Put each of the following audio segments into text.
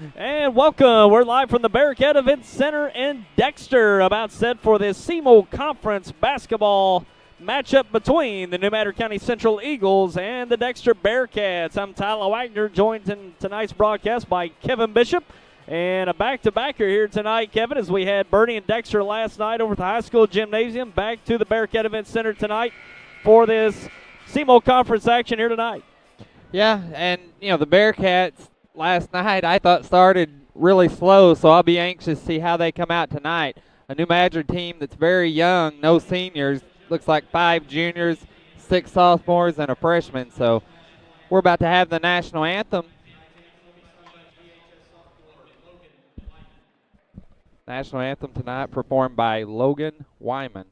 And welcome. We're live from the Bearcat Event Center in Dexter, about set for this SEMO Conference basketball matchup between the New Madrid County Central Eagles and the Dexter Bearcats. I'm Tyler Wagner, joined in tonight's broadcast by Kevin Bishop. And a back-to-backer here tonight, Kevin, as we had Bernie and Dexter last night over at the high school gymnasium. Back to the Bearcat Event Center tonight for this SEMO Conference action here tonight. Yeah, and, the Bearcats last night I thought started really slow, so I'll be anxious to see how they come out tonight. A New Madrid team that's very young, no seniors, looks like 5 juniors, 6 sophomores, and a freshman. So we're about to have the national anthem. National anthem tonight performed by Logan Wyman.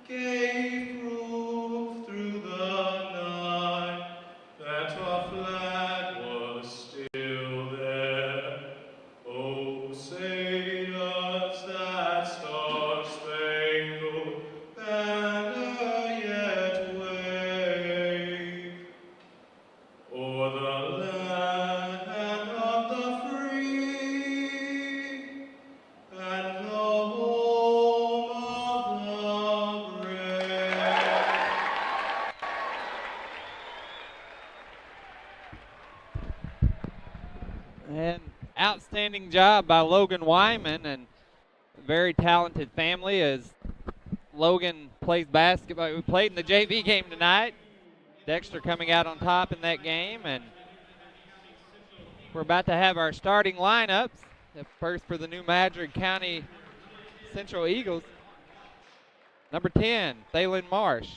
Gave proof through the night that our flag was still there. Oh, say does that star-spangled banner yet wave o'er the land of the free and the home of the brave? And outstanding job by Logan Wyman, and a very talented family as Logan plays basketball. We played in the JV game tonight. Dexter coming out on top in that game, and we're about to have our starting lineups. First for the New Madrid County Central Eagles. Number 10, Thalen Marsh.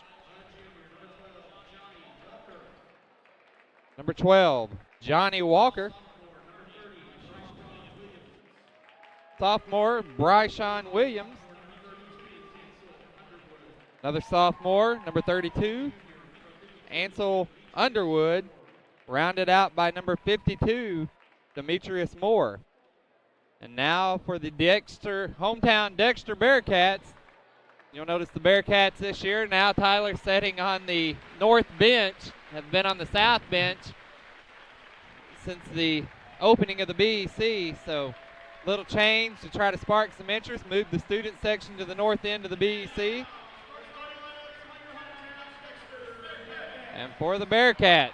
Number 12, Johnny Walker. Sophomore, Bryshawn Williams. Another sophomore, number 32, Ansel Underwood. Rounded out by number 52, Demetrius Moore. And now for the hometown Dexter Bearcats. You'll notice the Bearcats this year, now Tyler sitting on the north bench, have been on the south bench since the opening of the BEC. So little change to try to spark some interest, move the student section to the north end of the BEC. And for the Bearcats,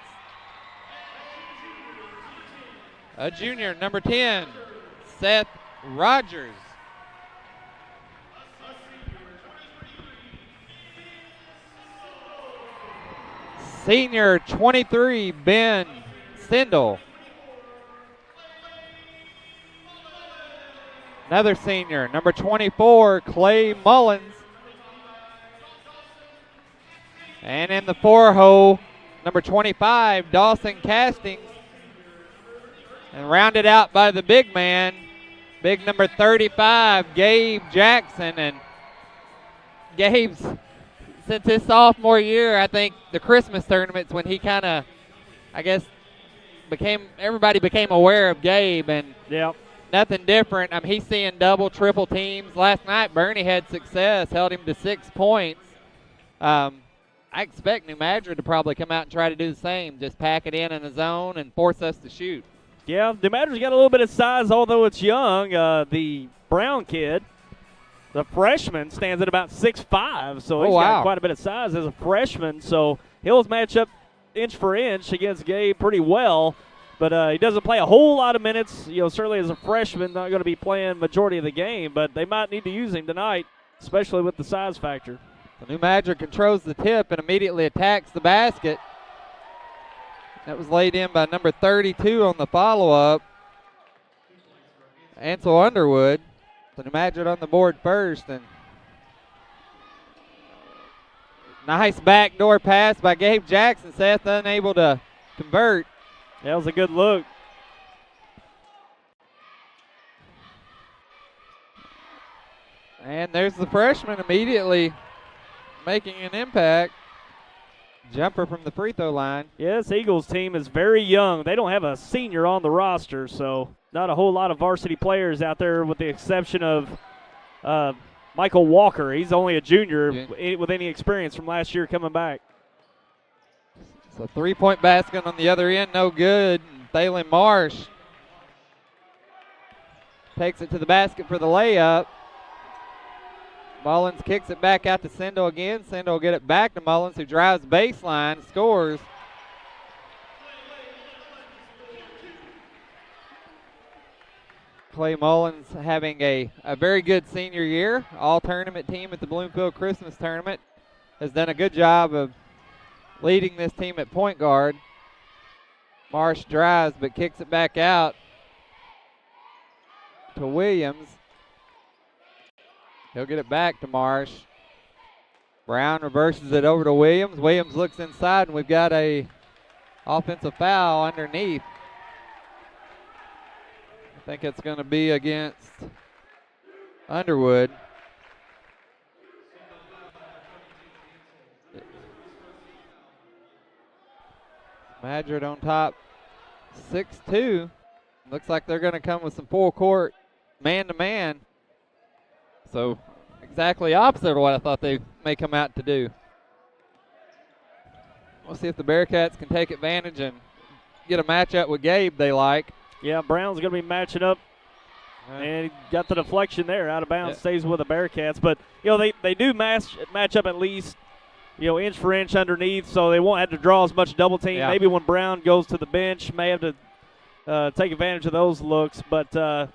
a junior, number 10, Seth Rogers. Senior, 23, Ben Sindel. Another senior, number 24, Clay Mullins. And in the 4-hole, number 25, Dawson Castings. And rounded out by the big man, big number 35, Gabe Jackson. And Gabe's, since his sophomore year, I think the Christmas tournaments when he kind of, I guess, everybody became aware of Gabe. And Yep. nothing different. I mean, he's seeing double, triple teams. Last night, Bernie had success, held him to 6 points. I expect New Madrid to probably come out and try to do the same, just pack it in the zone and force us to shoot. Yeah, New Madrid's got a little bit of size, although it's young. The Brown kid, the freshman, stands at about 6'5", so he's got quite a bit of size as a freshman. So he'll match up inch for inch against Gabe pretty well. But he doesn't play a whole lot of minutes. Certainly as a freshman, not going to be playing majority of the game. But they might need to use him tonight, especially with the size factor. The New Madrid controls the tip and immediately attacks the basket. That was laid in by number 32 on the follow-up, Ansel Underwood. So New Madrid on the board first. And nice backdoor pass by Gabe Jackson. Seth unable to convert. That was a good look. And there's the freshman immediately making an impact. Jumper from the free throw line. Yes, Eagles team is very young. They don't have a senior on the roster, so not a whole lot of varsity players out there with the exception of Michael Walker. He's only a junior with any experience from last year coming back. So three-point basket on the other end, no good. Thalen Marsh takes it to the basket for the layup. Mullins kicks it back out to Sindel again. Sindel will get it back to Mullins, who drives baseline, scores. Clay Mullins having a very good senior year. All-tournament team at the Bloomfield Christmas Tournament. Has done a good job of leading this team at point guard. Marsh drives but kicks it back out to Williams. He'll get it back to Marsh. Brown reverses it over to Williams. Williams looks inside, and we've got a offensive foul underneath. I think it's going to be against Underwood. Madrid on top, 6-2. Looks like they're going to come with some full court man-to-man. So exactly opposite of what I thought they may come out to do. We'll see if the Bearcats can take advantage and get a matchup with Gabe they like. Yeah, Brown's going to be matching up. And he got the deflection there, out of bounds, stays with the Bearcats. But, you know, they do match up at least, you know, inch for inch underneath, so they won't have to draw as much double team. Yeah. Maybe when Brown goes to the bench, may have to take advantage of those looks. But,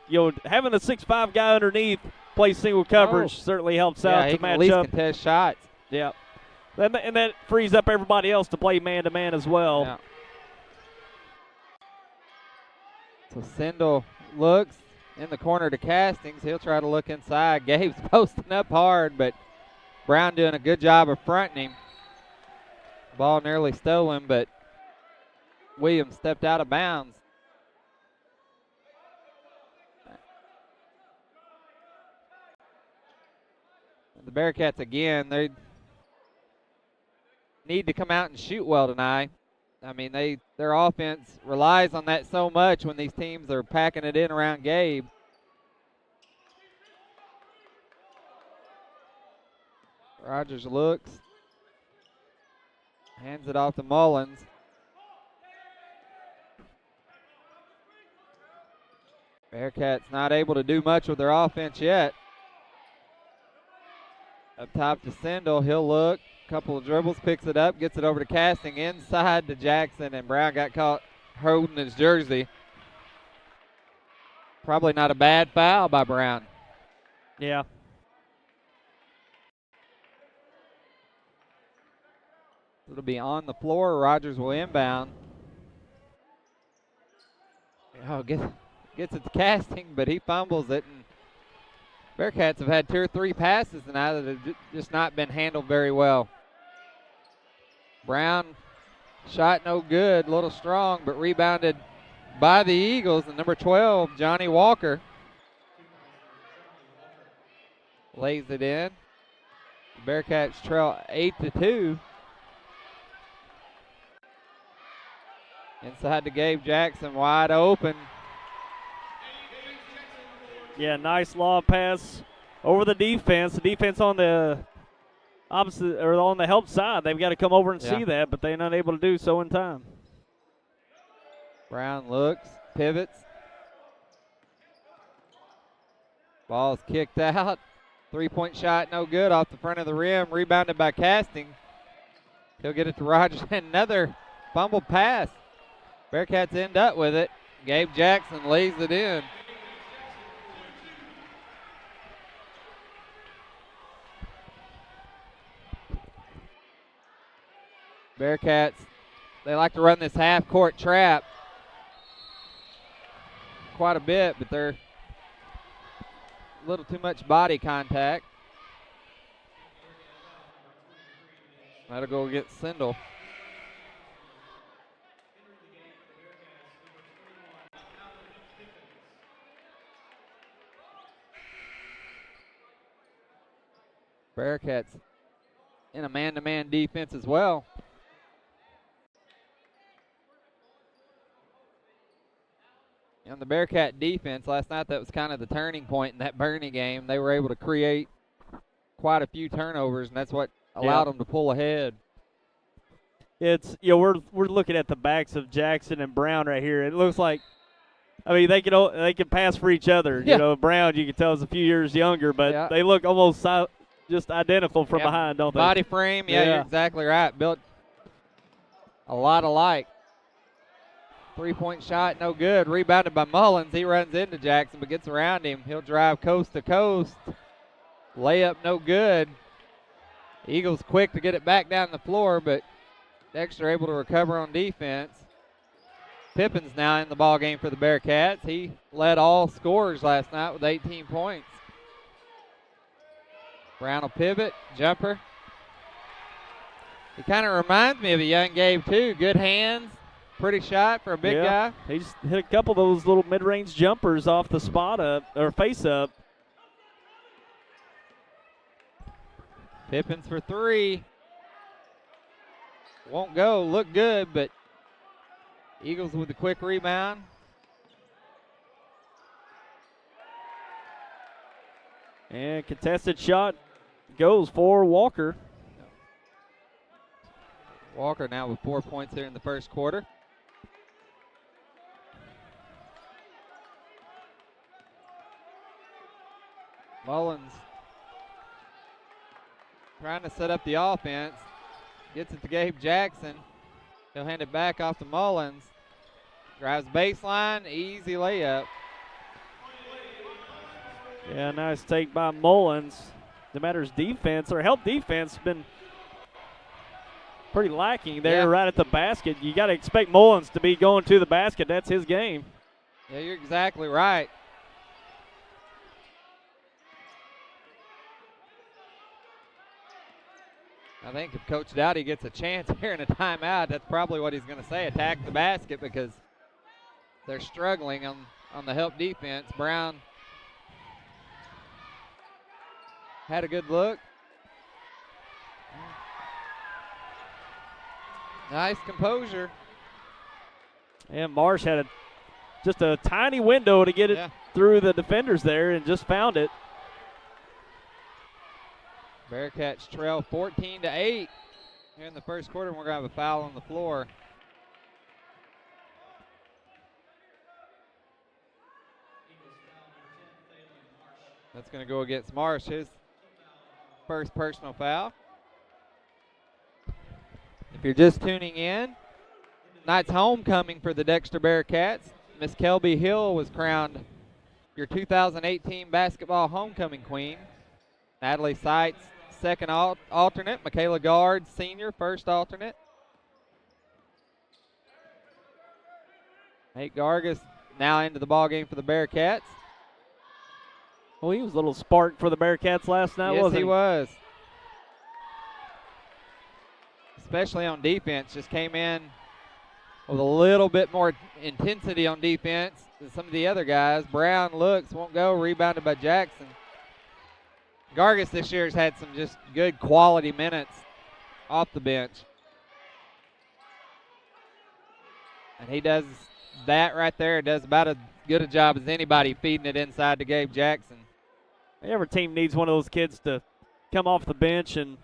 you know, having a 6'5" guy underneath play single coverage certainly helps out he to can match at least up. contest shots. Yeah. And that frees up everybody else to play man-to-man as well. Yeah. So Sindel looks in the corner to Castings. He'll try to look inside. Gabe's posting up hard, but Brown doing a good job of fronting him. Ball nearly stolen, but Williams stepped out of bounds. The Bearcats again, they need to come out and shoot well tonight. I mean, their offense relies on that so much when these teams are packing it in around Gabe. Rogers looks, hands it off to Mullins. Bearcats not able to do much with their offense yet. Up top to Sindel, he'll look. Couple of dribbles, picks it up, gets it over to Casting, inside to Jackson, and Brown got caught holding his jersey. Probably not a bad foul by Brown. Yeah. It'll be on the floor. Rogers will inbound. Oh, gets it to Casting, but he fumbles it. And Bearcats have had 2 or 3 passes tonight that have just not been handled very well. Brown shot no good, a little strong, but rebounded by the Eagles. And number 12, Johnny Walker, lays it in. Bearcats trail 8-2. Inside to Gabe Jackson, wide open. Yeah, nice lob pass over the defense. The defense on the opposite or on the help side, they've got to come over and see that, but they're not able to do so in time. Brown looks, pivots. Ball's kicked out. 3-point shot, no good, off the front of the rim. Rebounded by Casting. He'll get it to Rogers. Another fumbled pass. Bearcats end up with it. Gabe Jackson lays it in. Bearcats they like to run this half-court trap quite a bit, but they're a little too much body contact. That'll go against Sindel. Bearcats in a man-to-man defense as well. On the Bearcat defense last night, that was kind of the turning point in that Bernie game. They were able to create quite a few turnovers, and that's what allowed them to pull ahead. It's, you know, we're looking at the backs of Jackson and Brown right here. It looks like, I mean, they can pass for each other. Yeah. You know, Brown, you can tell, is a few years younger, but they look almost just identical from behind, don't they? Body frame, you're exactly right. Built a lot alike. Three-point shot, no good. Rebounded by Mullins. He runs into Jackson but gets around him. He'll drive coast to coast. Layup, no good. Eagles quick to get it back down the floor, but Dexter able to recover on defense. Pippin's now in the ball game for the Bearcats. He led all scorers last night with 18 points. Brown will pivot, jumper. He kind of reminds me of a young Gabe too. Good hands. Pretty shot for a big guy. He just hit a couple of those little mid-range jumpers off the spot up, or face up. Pippins for three. Won't go. Look good, but Eagles with the quick rebound. And contested shot goes for Walker. Walker now with 4 points here in the first quarter. Mullins trying to set up the offense. Gets it to Gabe Jackson. He'll hand it back off to Mullins. Drives baseline, easy layup. Yeah, nice take by Mullins. The matter's defense, or help defense, been pretty lacking there right at the basket. You got to expect Mullins to be going to the basket. That's his game. Yeah, you're exactly right. I think if Coach Dowdy gets a chance here in a timeout, that's probably what he's going to say, attack the basket, because they're struggling on the help defense. Brown had a good look. Nice composure. And Marsh had just a tiny window to get it through the defenders there and just found it. Bearcats trail 14-8 here in the first quarter, and we're going to have a foul on the floor. That's going to go against Marsh, his first personal foul. If you're just tuning in, tonight's homecoming for the Dexter Bearcats. Miss Kelby Hill was crowned your 2018 basketball homecoming queen. Natalie Seitz, second alternate. Michaela Gard, senior, first alternate. Nate Gargas now into the ball game for the Bearcats. Well, he was a little spark for the Bearcats last night, wasn't he? Yes, he was. Especially on defense, just came in with a little bit more intensity on defense than some of the other guys. Brown looks, won't go, rebounded by Jackson. Gargas this year has had some just good quality minutes off the bench. And he does that right there. Does about as good a job as anybody feeding it inside to Gabe Jackson. Every team needs one of those kids to come off the bench and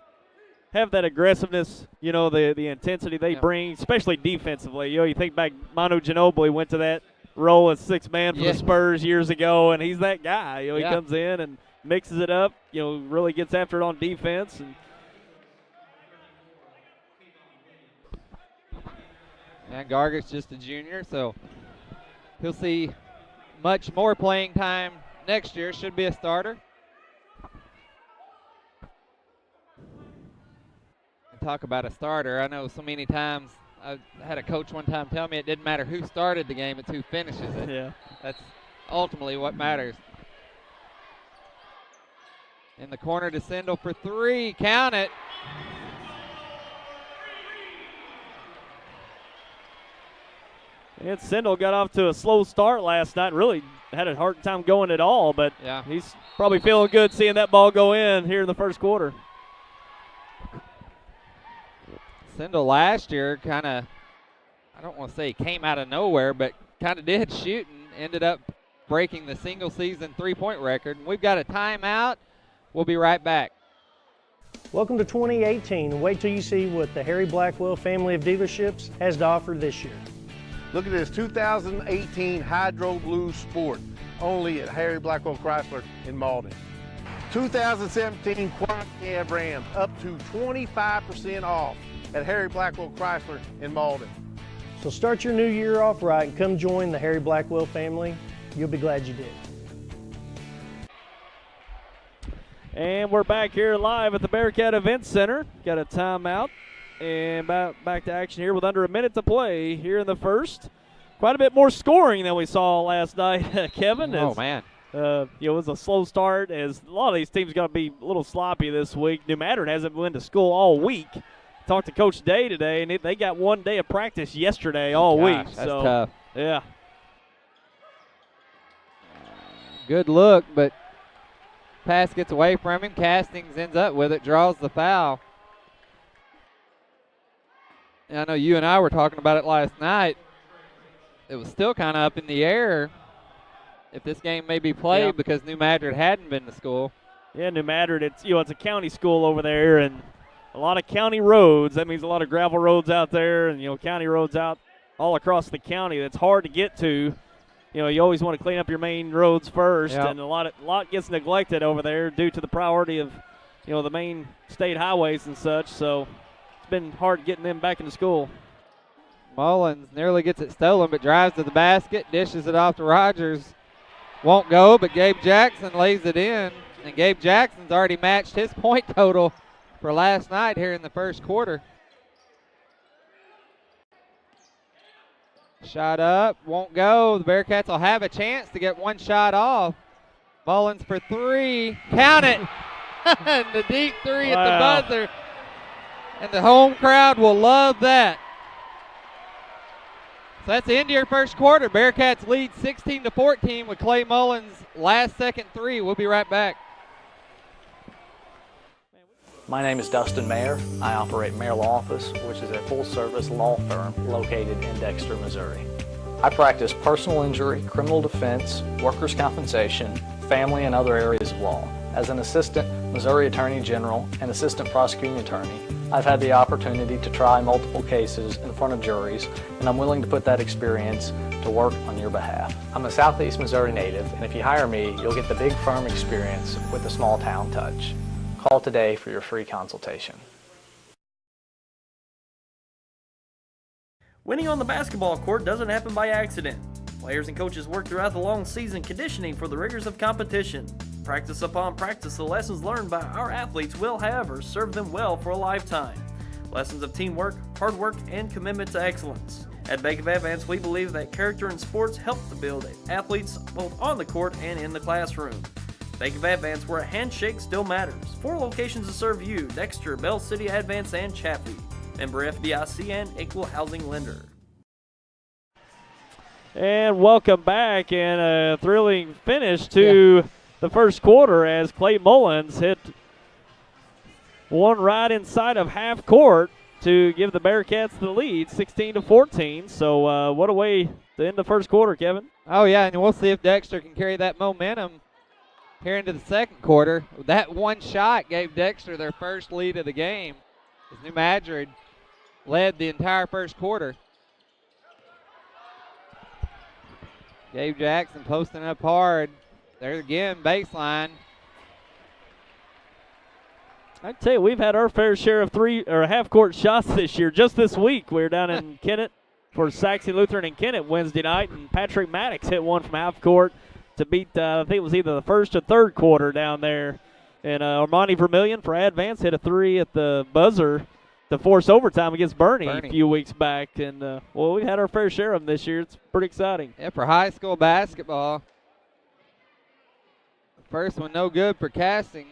have that aggressiveness, you know, the intensity they bring, especially defensively. You know, you think back, Manu Ginobili went to that role as sixth man for the Spurs years ago, and he's that guy. You know, he comes in and mixes it up, you know, really gets after it on defense. And Gargas just a junior, so he'll see much more playing time next year. Should be a starter. And talk about a starter. I know so many times I had a coach one time tell me it didn't matter who started the game, it's who finishes it. Yeah. That's ultimately what matters. In the corner to Sindel for 3. Count it. And Sindel got off to a slow start last night. Really had a hard time going at all, but yeah, he's probably feeling good seeing that ball go in here in the first quarter. Sindel last year kind of, I don't want to say came out of nowhere, but kind of did shoot and ended up breaking the single season three-point record. And we've got a timeout. We'll be right back. Welcome to 2018. Wait till you see what the Harry Blackwell family of dealerships has to offer this year. Look at this 2018 Hydro Blue Sport, only at Harry Blackwell Chrysler in Malden. 2017 Quad Cab Ram, up to 25% off at Harry Blackwell Chrysler in Malden. So start your new year off right and come join the Harry Blackwell family. You'll be glad you did. And we're back here live at the Bearcat Event Center. Got a timeout. And back to action here with under a minute to play here in the first. Quite a bit more scoring than we saw last night, Kevin. Oh, man. It was a slow start, as a lot of these teams are going to be a little sloppy this week. New Madrid hasn't been to school all week. Talked to Coach Day today, and they got 1 day of practice yesterday all week. That's tough. Yeah. Good look, but pass gets away from him. Castings ends up with it, draws the foul. And I know you and I were talking about it last night. It was still kind of up in the air if this game may be played because New Madrid hadn't been to school. Yeah, New Madrid, it's a county school over there, and a lot of county roads. That means a lot of gravel roads out there, and county roads out all across the county. That's hard to get to. You always want to clean up your main roads first, and a lot gets neglected over there due to the priority of the main state highways and such. So it's been hard getting them back into school. Mullins nearly gets it stolen, but drives to the basket, dishes it off to Rogers. Won't go, but Gabe Jackson lays it in, and Gabe Jackson's already matched his point total for last night here in the first quarter. Shot up, won't go. The Bearcats will have a chance to get one shot off. Mullins for 3, count it! And the deep 3 at the buzzer. And the home crowd will love that. So that's the end of your first quarter. Bearcats lead 16-14 with Clay Mullins' last second 3. We'll be right back. My name is Dustin Mayer. I operate Mayer Law Office, which is a full-service law firm located in Dexter, Missouri. I practice personal injury, criminal defense, workers' compensation, family, and other areas of law. As an assistant Missouri Attorney General and assistant prosecuting attorney, I've had the opportunity to try multiple cases in front of juries, and I'm willing to put that experience to work on your behalf. I'm a Southeast Missouri native, and if you hire me, you'll get the big firm experience with the small town touch. Call today for your free consultation. Winning on the basketball court doesn't happen by accident. Players and coaches work throughout the long season conditioning for the rigors of competition. Practice upon practice, the lessons learned by our athletes will, however, serve them well for a lifetime. Lessons of teamwork, hard work, and commitment to excellence. At Bank of Advance, we believe that character in sports help to build athletes both on the court and in the classroom. Bank of Advance, where a handshake still matters. 4 locations to serve you: Dexter, Bell City, Advance, and Chaffee. Member FDIC and equal housing lender. And welcome back, and a thrilling finish to the first quarter as Clay Mullins hit one right inside of half court to give the Bearcats the lead, 16-14. So what a way to end the first quarter, Kevin. Oh, yeah, and we'll see if Dexter can carry that momentum here into the second quarter. That one shot gave Dexter their first lead of the game as New Madrid led the entire first quarter. Gabe Jackson posting up hard. There again, baseline. I tell you, we've had our fair share of half-court shots this year. Just this week, we were down in Kennett for Saxon Lutheran and Kennett Wednesday night, and Patrick Maddox hit one from half court to beat, I think it was either the first or third quarter down there. And Armani Vermillion for Advance hit a 3 at the buzzer to force overtime against Bernie a Bernie. few weeks back. And, well, we've had our fair share of them this year. It's pretty exciting. Yeah, for high school basketball. First one no good for casting.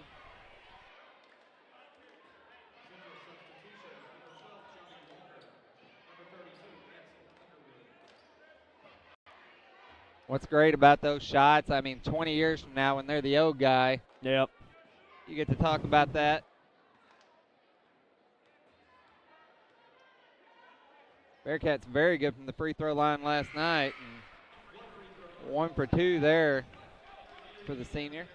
What's great about those shots, I mean, 20 years from now when they're the old guy, Yep. you get to talk about that. Bearcats very good from the free throw line last night. And 1 for 2 there for the senior.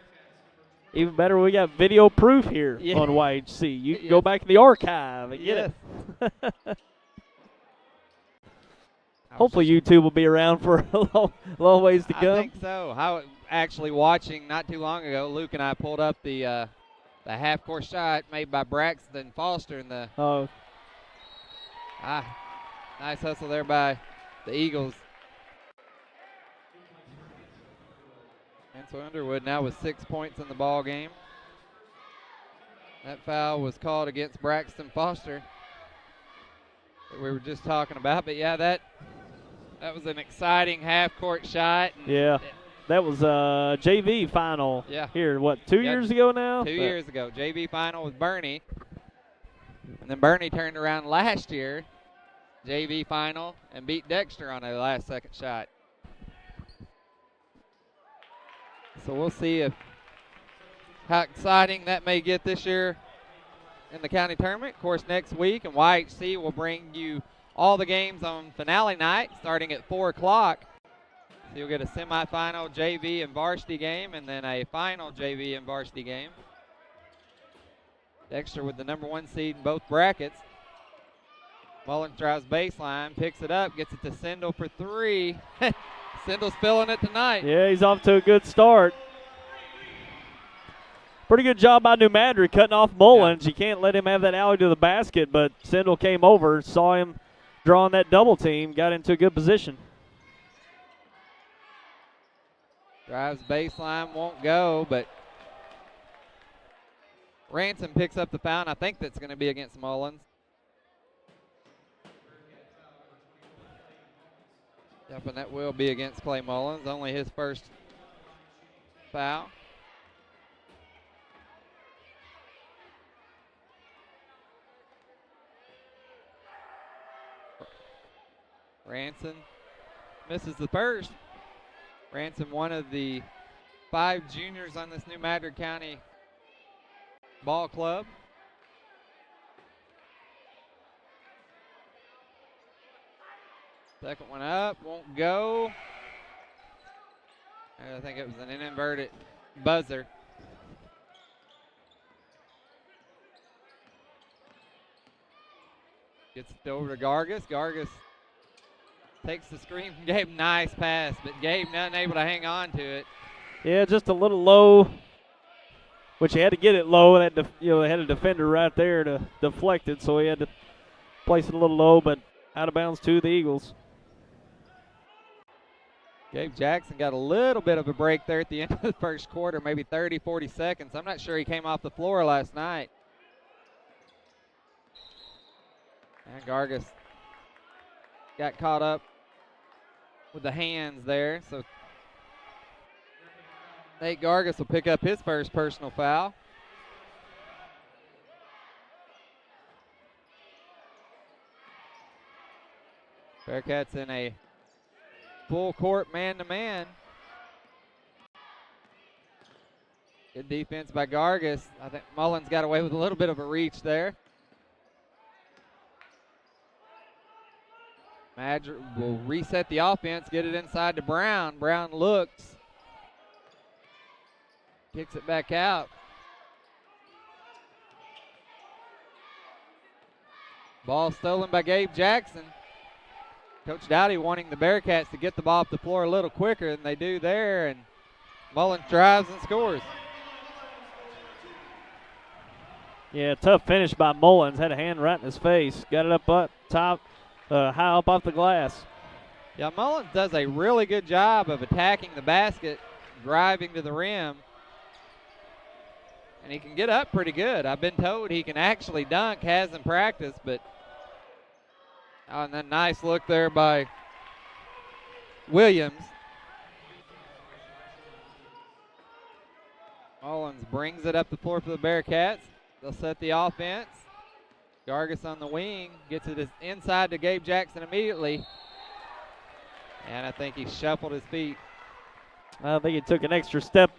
Even better, we got video proof here Yeah. on YHC. You can Yes. go back to the archive and get it. Hopefully YouTube will be around for a long ways to I come. think so. I was actually watching not too long ago. Luke and I pulled up the half-court shot made by Braxton Foster in the Oh, nice hustle there by the Eagles. And so Underwood now with 6 points in the ball game. That foul was called against Braxton Foster that we were just talking about. But yeah, that was an exciting half-court shot. And yeah. That was JV final Yeah. here, what, 2 years ago now? 2 years ago, JV final with Bernie. And then Bernie turned around last year, JV final, and beat Dexter on a last-second shot. So we'll see how exciting that may get this year in the county tournament. Of course, next week, and YHC will bring you all the games on finale night starting at 4 o'clock. So you'll get a semifinal JV and varsity game and then a final JV and varsity game. Dexter with the number 1 seed in both brackets. Mullins drives baseline, picks it up, gets it to Sindel for 3. Sindel's feeling it tonight. Yeah, he's off to a good start. Pretty good job by New Madrid cutting off Mullins. You can't let him have that alley to the basket, but Sindel came over, saw him drawing that double team, got into a good position. Drives baseline, won't go, but Ransom picks up the foul, and I think that's going to be against Mullins. Yep, and that will be against Clay Mullins, only his first foul. Ransom misses the first. Ransom, one of the 5 juniors on this New Madrid County ball club. Second one up, won't go. I think it was an inverted buzzer. Gets it over to Gargis. Gargis takes the screen from Gabe. Nice pass, but Gabe not able to hang on to it. Yeah, just a little low, which he had to get it low. That they had a defender right there to deflect it, so he had to place it a little low, but out of bounds to the Eagles. Gabe Jackson got a little bit of a break there at the end of the first quarter, maybe 30, 40 seconds. I'm not sure he came off the floor last night. And Gargis got caught up with the hands there. So Nate Gargis will pick up his first personal foul. Bearcats in a full court man-to-man. Good defense by Gargis. I think Mullins got away with a little bit of a reach there. Madrid will reset the offense, get it inside to Brown. Brown looks, kicks it back out. Ball stolen by Gabe Jackson. Coach Dowdy wanting the Bearcats to get the ball off the floor a little quicker than they do there, and Mullins drives and scores. Yeah, tough finish by Mullins. Had a hand right in his face. Got it up top, high up off the glass. Yeah, Mullins does a really good job of attacking the basket, driving to the rim. And he can get up pretty good. I've been told he can actually dunk, has in practice, but and then nice look there by Williams. Mullins brings it up the floor for the Bearcats. They'll set the offense. Gargis on the wing, gets it inside to Gabe Jackson immediately. And I think he shuffled his feet. I think he took an extra step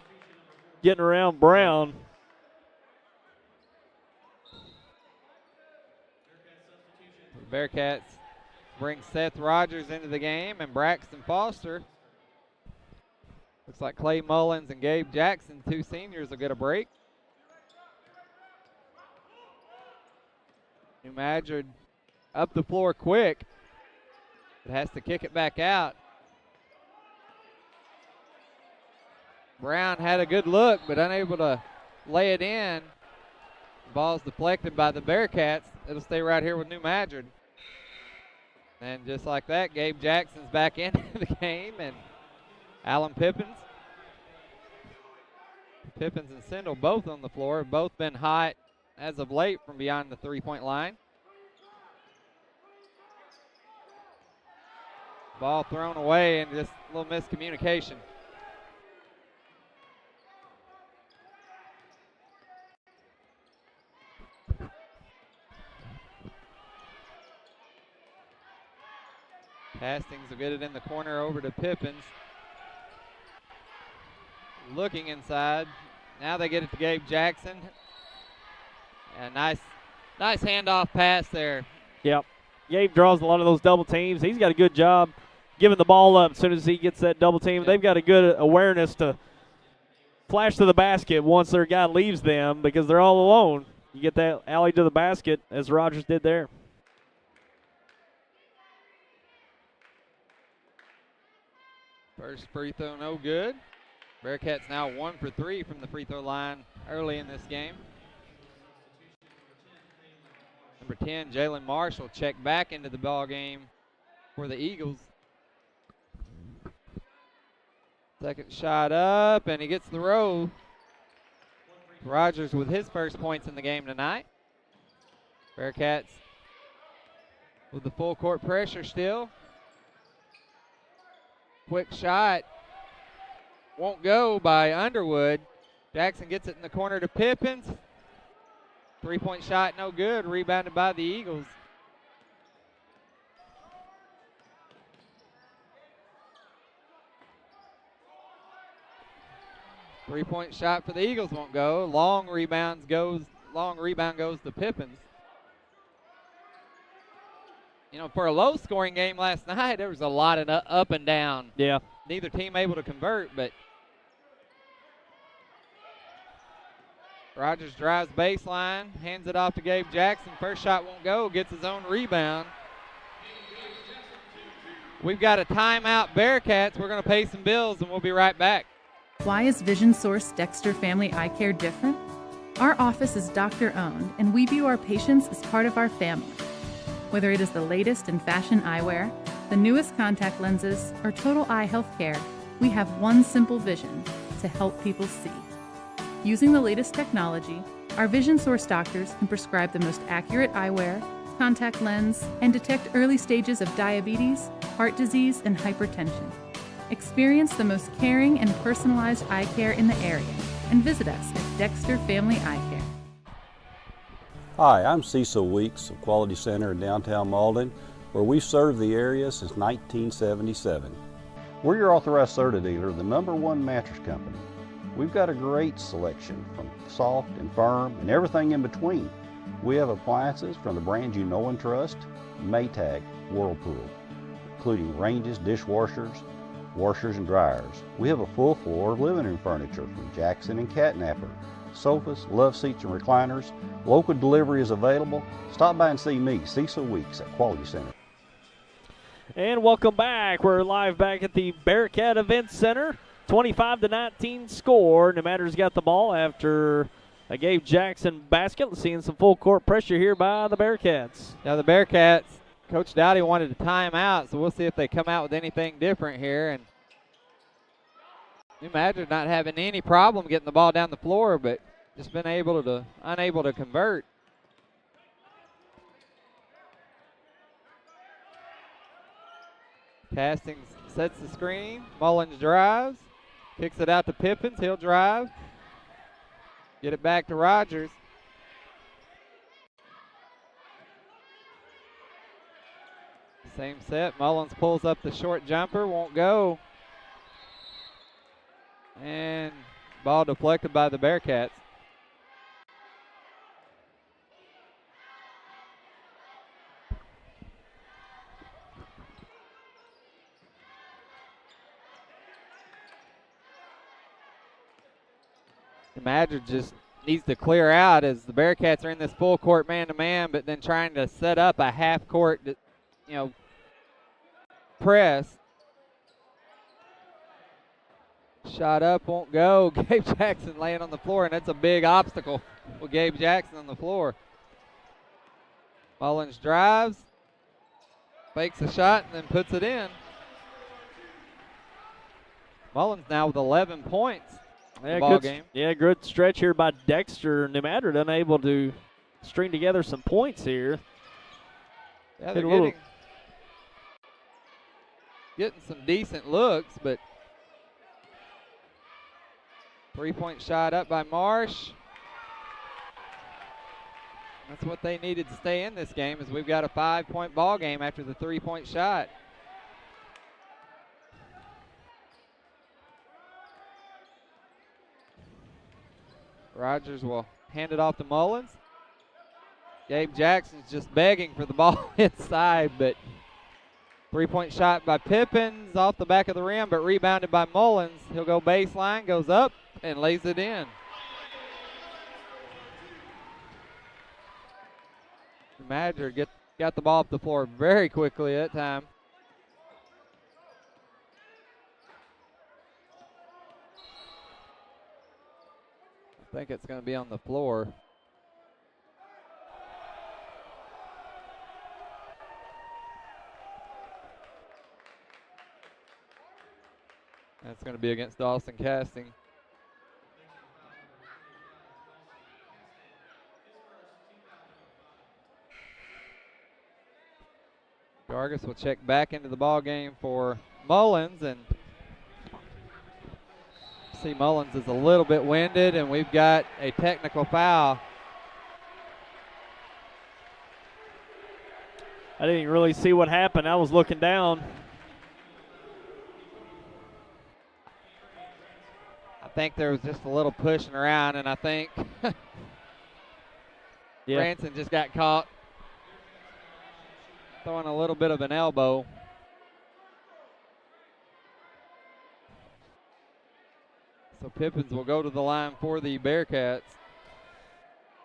getting around Brown. The Bearcats bring Seth Rogers into the game and Braxton Foster. Looks like Clay Mullins and Gabe Jackson, 2 seniors, will get a break. New Madrid up the floor quick. It has to kick it back out. Brown had a good look, but unable to lay it in. The ball's deflected by the Bearcats. It'll stay right here with New Madrid. And just like that, Gabe Jackson's back into the game, and Alan Pippins. Pippins and Sindel both on the floor, have both been hot as of late from beyond the 3-point line. Ball thrown away and just a little miscommunication. Hastings will get it in the corner over to Pippins. Looking inside. Now they get it to Gabe Jackson. And nice handoff pass there. Yep. Gabe draws a lot of those double teams. He's got a good job giving the ball up as soon as he gets that double team. They've got a good awareness to flash to the basket once their guy leaves them because they're all alone. You get that alley to the basket as Rogers did there. First free throw no good. Bearcats now 1 for 3 from the free throw line early in this game. Number 10, Jalen Marshall, check back into the ball game for the Eagles. Second shot up, and he gets the roll. Rogers with his first points in the game tonight. Bearcats with the full court pressure still. Quick shot. Won't go by Underwood. Jackson gets it in the corner to Pippins. 3-point shot, no good. Rebounded by the Eagles. Three-point shot for the Eagles won't go. Long rebound goes to Pippins. You know, for a low-scoring game last night, there was a lot of up and down. Yeah. Neither team able to convert, but Rogers drives baseline, hands it off to Gabe Jackson. First shot won't go, gets his own rebound. We've got a timeout, Bearcats. We're going to pay some bills, and we'll be right back. Why is Vision Source Dexter Family Eye Care different? Our office is doctor-owned, and we view our patients as part of our family. Whether it is the latest in fashion eyewear, the newest contact lenses, or total eye health care, we have one simple vision: to help people see. Using the latest technology, our Vision Source doctors can prescribe the most accurate eyewear, contact lens, and detect early stages of diabetes, heart disease, and hypertension. Experience the most caring and personalized eye care in the area and visit us at Dexter Family Eye Care. Hi, I'm Cecil Weeks of Quality Center in downtown Malden, where we've served the area since 1977. We're your authorized Serta dealer, the #1 mattress company. We've got a great selection from soft and firm and everything in between. We have appliances from the brands you know and trust: Maytag, Whirlpool, including ranges, dishwashers, washers and dryers. We have a full floor of living room furniture from Jackson and Catnapper, sofas, love seats and recliners. Local delivery is available. Stop by and see me, Cecil Weeks at Quality Center. And welcome back. We're live back at the Bearcat Event Center. 25-19 score. New Madrid's got the ball after a Gabe Jackson basket. Seeing some full court pressure here by the Bearcats. Now the Bearcats, Coach Dowdy wanted a timeout, so we'll see if they come out with anything different here. And New Madrid not having any problem getting the ball down the floor, but just been unable to convert. Castings sets the screen. Mullins drives. Kicks it out to Pippins. He'll drive. Get it back to Rogers. Same set. Mullins pulls up the short jumper. Won't go. And ball deflected by the Bearcats. Madrid just needs to clear out as the Bearcats are in this full court man-to-man, but then trying to set up a half court, press. Shot up, won't go. Gabe Jackson laying on the floor, and that's a big obstacle with Gabe Jackson on the floor. Mullins drives, fakes a shot, and then puts it in. Mullins now with 11 points. Yeah, ball game. Yeah, good stretch here by Dexter. New Madrid unable to string together some points here. Yeah, they're getting some decent looks, but three-point shot up by Marsh. That's what they needed to stay in this game, as we've got a 5-point ball game after the three-point shot. Rogers will hand it off to Mullins. Gabe Jackson's just begging for the ball inside, but three-point shot by Pippins off the back of the rim, but rebounded by Mullins. He'll go baseline, goes up, and lays it in. Madrid got the ball up the floor very quickly that time. I think it's going to be on the floor. That's going to be against Dawson Casting. Gargis will check back into the ball game for Mullins, and see Mullins is a little bit winded, and we've got a technical foul. I didn't really see what happened. I was looking down. I think there was just a little pushing around, and I think Branson just got caught throwing a little bit of an elbow. So Pippins will go to the line for the Bearcats.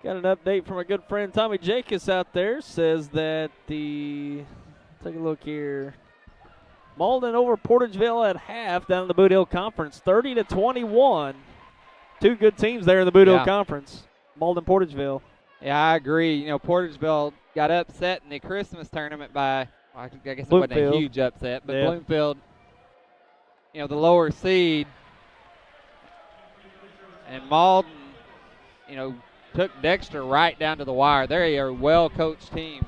Got an update from a good friend Tommy Jacobs out there. Says that take a look here. Malden over Portageville at half down in the Boot Hill Conference, 30-21. Two good teams there in the Boot Hill Conference. Malden, Portageville. Yeah, I agree. Portageville got upset in the Christmas tournament by, I guess it wasn't a huge upset, but Bloomfield, the lower seed. And Malden, took Dexter right down to the wire. They're a well-coached team.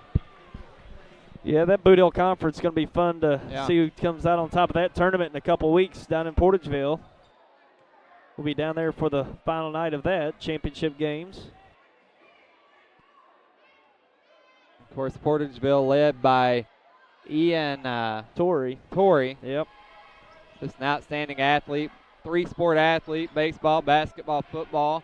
Yeah, that Boot Hill Conference is going to be fun to see who comes out on top of that tournament in a couple weeks down in Portageville. We'll be down there for the final night of that, championship games. Of course, Portageville led by Ian Torrey. Yep. Just an outstanding athlete. Three-sport athlete: baseball, basketball, football.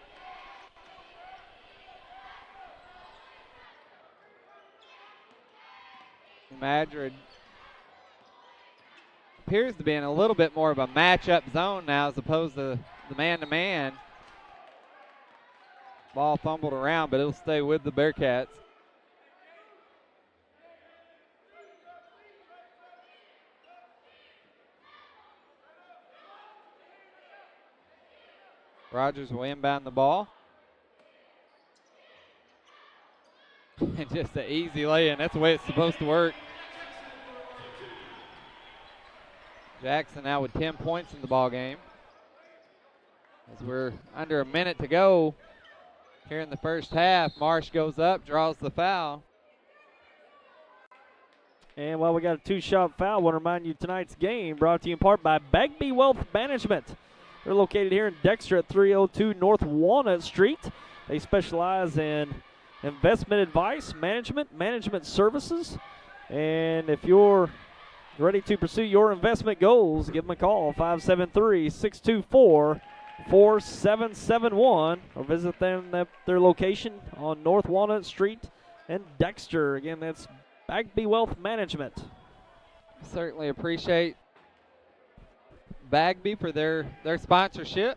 Madrid appears to be in a little bit more of a matchup zone now as opposed to the man-to-man. Ball fumbled around, but it'll stay with the Bearcats. Rogers will inbound the ball. And just an easy lay-in. That's the way it's supposed to work. Jackson now with 10 points in the ball game. As we're under a minute to go here in the first half. Marsh goes up, draws the foul. And while we got a two-shot foul, I want to remind you tonight's game brought to you in part by Bagby Wealth Management. They're located here in Dexter at 302 North Walnut Street. They specialize in investment advice, management services. And if you're ready to pursue your investment goals, give them a call, 573-624-4771, or visit them at their location on North Walnut Street in Dexter. Again, that's Bagby Wealth Management. Certainly appreciate Bagby for their sponsorship.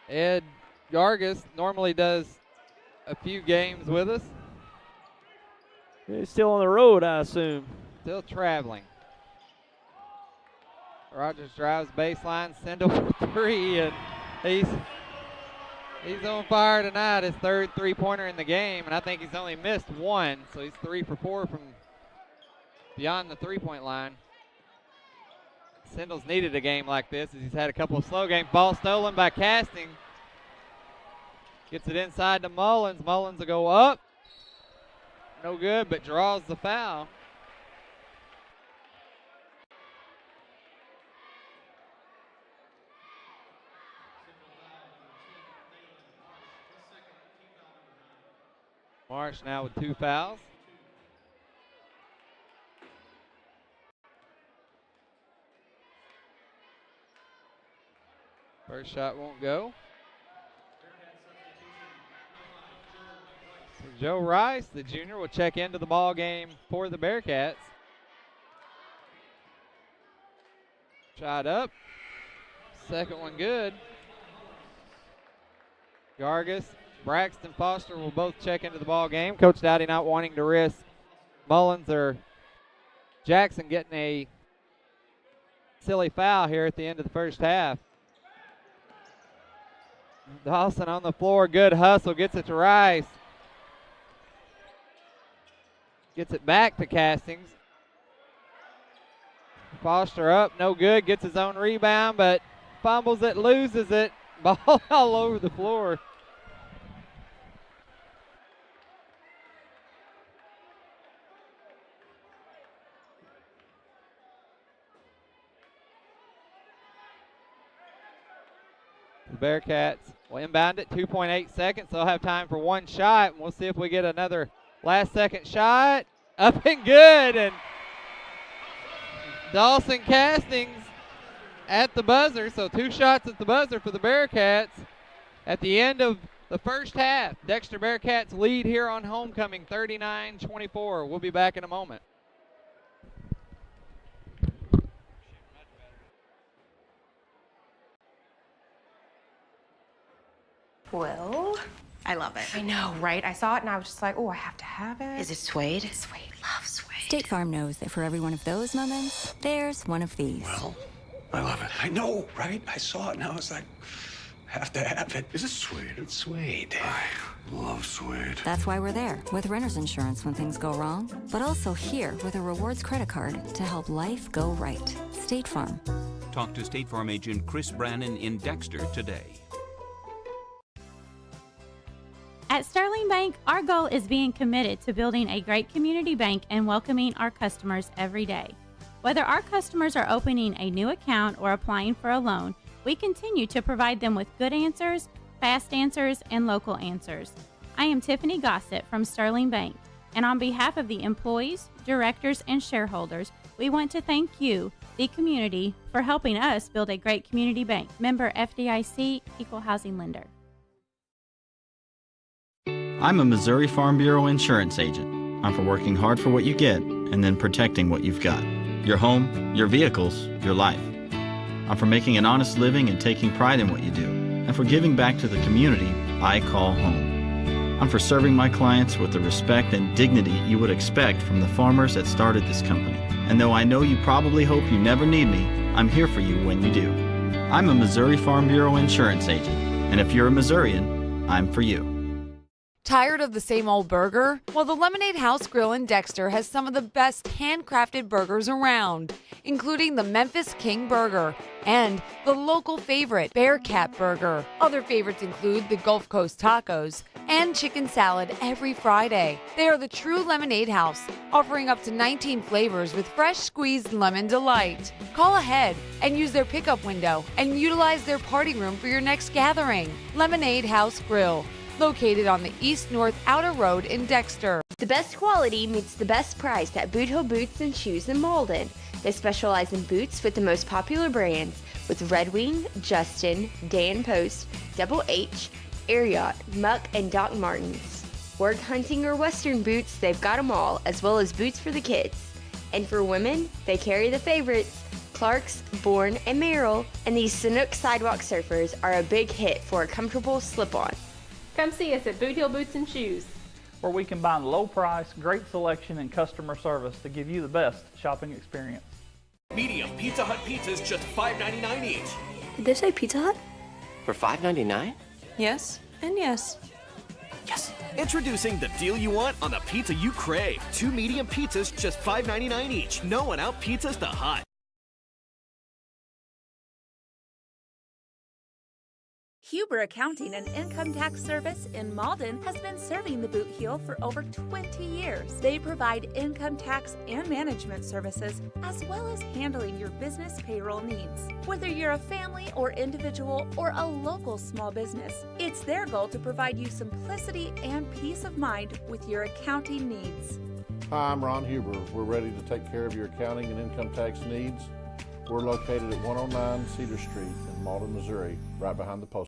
Ed Gargis normally does a few games with us. He's still on the road, I assume. Still traveling. Rogers drives baseline, Sendel for three, and he's on fire tonight. His third three-pointer in the game, and I think he's only missed one, so he's 3 for 4 from beyond the three-point line. Sendel's needed a game like this as he's had a couple of slow games. Ball stolen by Casting. Gets it inside to Mullins. Mullins will go up. No good, but draws the foul. Marsh now with 2 fouls. First shot won't go. So Joe Rice, the junior, will check into the ball game for the Bearcats. Shot up. Second one good. Gargis, Braxton Foster will both check into the ball game. Coach Dowdy not wanting to risk Mullins or Jackson getting a silly foul here at the end of the first half. Dawson on the floor, good hustle, gets it to Rice. Gets it back to Castings. Foster up, no good, gets his own rebound, but fumbles it, loses it. Ball all over the floor. The Bearcats will inbound it, 2.8 seconds. They'll have time for one shot, and we'll see if we get another last-second shot. Up and good, and Dawson Castings at the buzzer. So 2 shots at the buzzer for the Bearcats at the end of the first half. Dexter Bearcats lead here on homecoming, 39-24. We'll be back in a moment. Well, I love it. I know, right? I saw it and I was just like, oh, I have to have it. Is it suede? Suede. Love suede. State Farm knows that for every one of those moments, there's one of these. Well, I love it. I know, right? I saw it and I was like, have to have it. Is it suede? It's suede. I love suede. That's why we're there with renter's insurance when things go wrong, but also here with a rewards credit card to help life go right. State Farm. Talk to State Farm agent Chris Brannon in Dexter today. At Sterling Bank, our goal is being committed to building a great community bank and welcoming our customers every day. Whether our customers are opening a new account or applying for a loan, we continue to provide them with good answers, fast answers, and local answers. I am Tiffany Gossett from Sterling Bank, and on behalf of the employees, directors, and shareholders, we want to thank you, the community, for helping us build a great community bank. Member FDIC, Equal Housing Lender. I'm a Missouri Farm Bureau insurance agent. I'm for working hard for what you get and then protecting what you've got. Your home, your vehicles, your life. I'm for making an honest living and taking pride in what you do, and for giving back to the community I call home. I'm for serving my clients with the respect and dignity you would expect from the farmers that started this company. And though I know you probably hope you never need me, I'm here for you when you do. I'm a Missouri Farm Bureau insurance agent, and if you're a Missourian, I'm for you. Tired of the same old burger? Well, the Lemonade House Grill in Dexter has some of the best handcrafted burgers around, including the Memphis King Burger and the local favorite Bearcat Burger. Other favorites include the Gulf Coast Tacos and chicken salad every Friday. They are the true Lemonade House, offering up to 19 flavors with fresh squeezed lemon delight. Call ahead and use their pickup window and utilize their party room for your next gathering. Lemonade House Grill, located on the East-North Outer Road in Dexter. The best quality meets the best price at Boot Hill Boots and Shoes in Malden. They specialize in boots with the most popular brands with Red Wing, Justin, Dan Post, Double H, Air Yacht, Muck, and Doc Martens. Work hunting or western boots, they've got them all, as well as boots for the kids. And for women, they carry the favorites, Clark's, Bourne, and Merrill, and these Sanook Sidewalk Surfers are a big hit for a comfortable slip-on. Come see us at Boot Hill Boots and Shoes, where we combine low price, great selection, and customer service to give you the best shopping experience. Medium Pizza Hut pizzas just $5.99 each. Did they say Pizza Hut? For $5.99? Yes, and yes. Yes. Introducing the deal you want on the pizza you crave. 2 medium pizzas just $5.99 each. No one out pizzas the Hut. Huber Accounting and Income Tax Service in Malden has been serving the Boot Heel for over 20 years. They provide income tax and management services, as well as handling your business payroll needs. Whether you're a family or individual or a local small business, it's their goal to provide you simplicity and peace of mind with your accounting needs. Hi, I'm Ron Huber. We're ready to take care of your accounting and income tax needs. We're located at 109 Cedar Street in Malden, Missouri, right behind the post.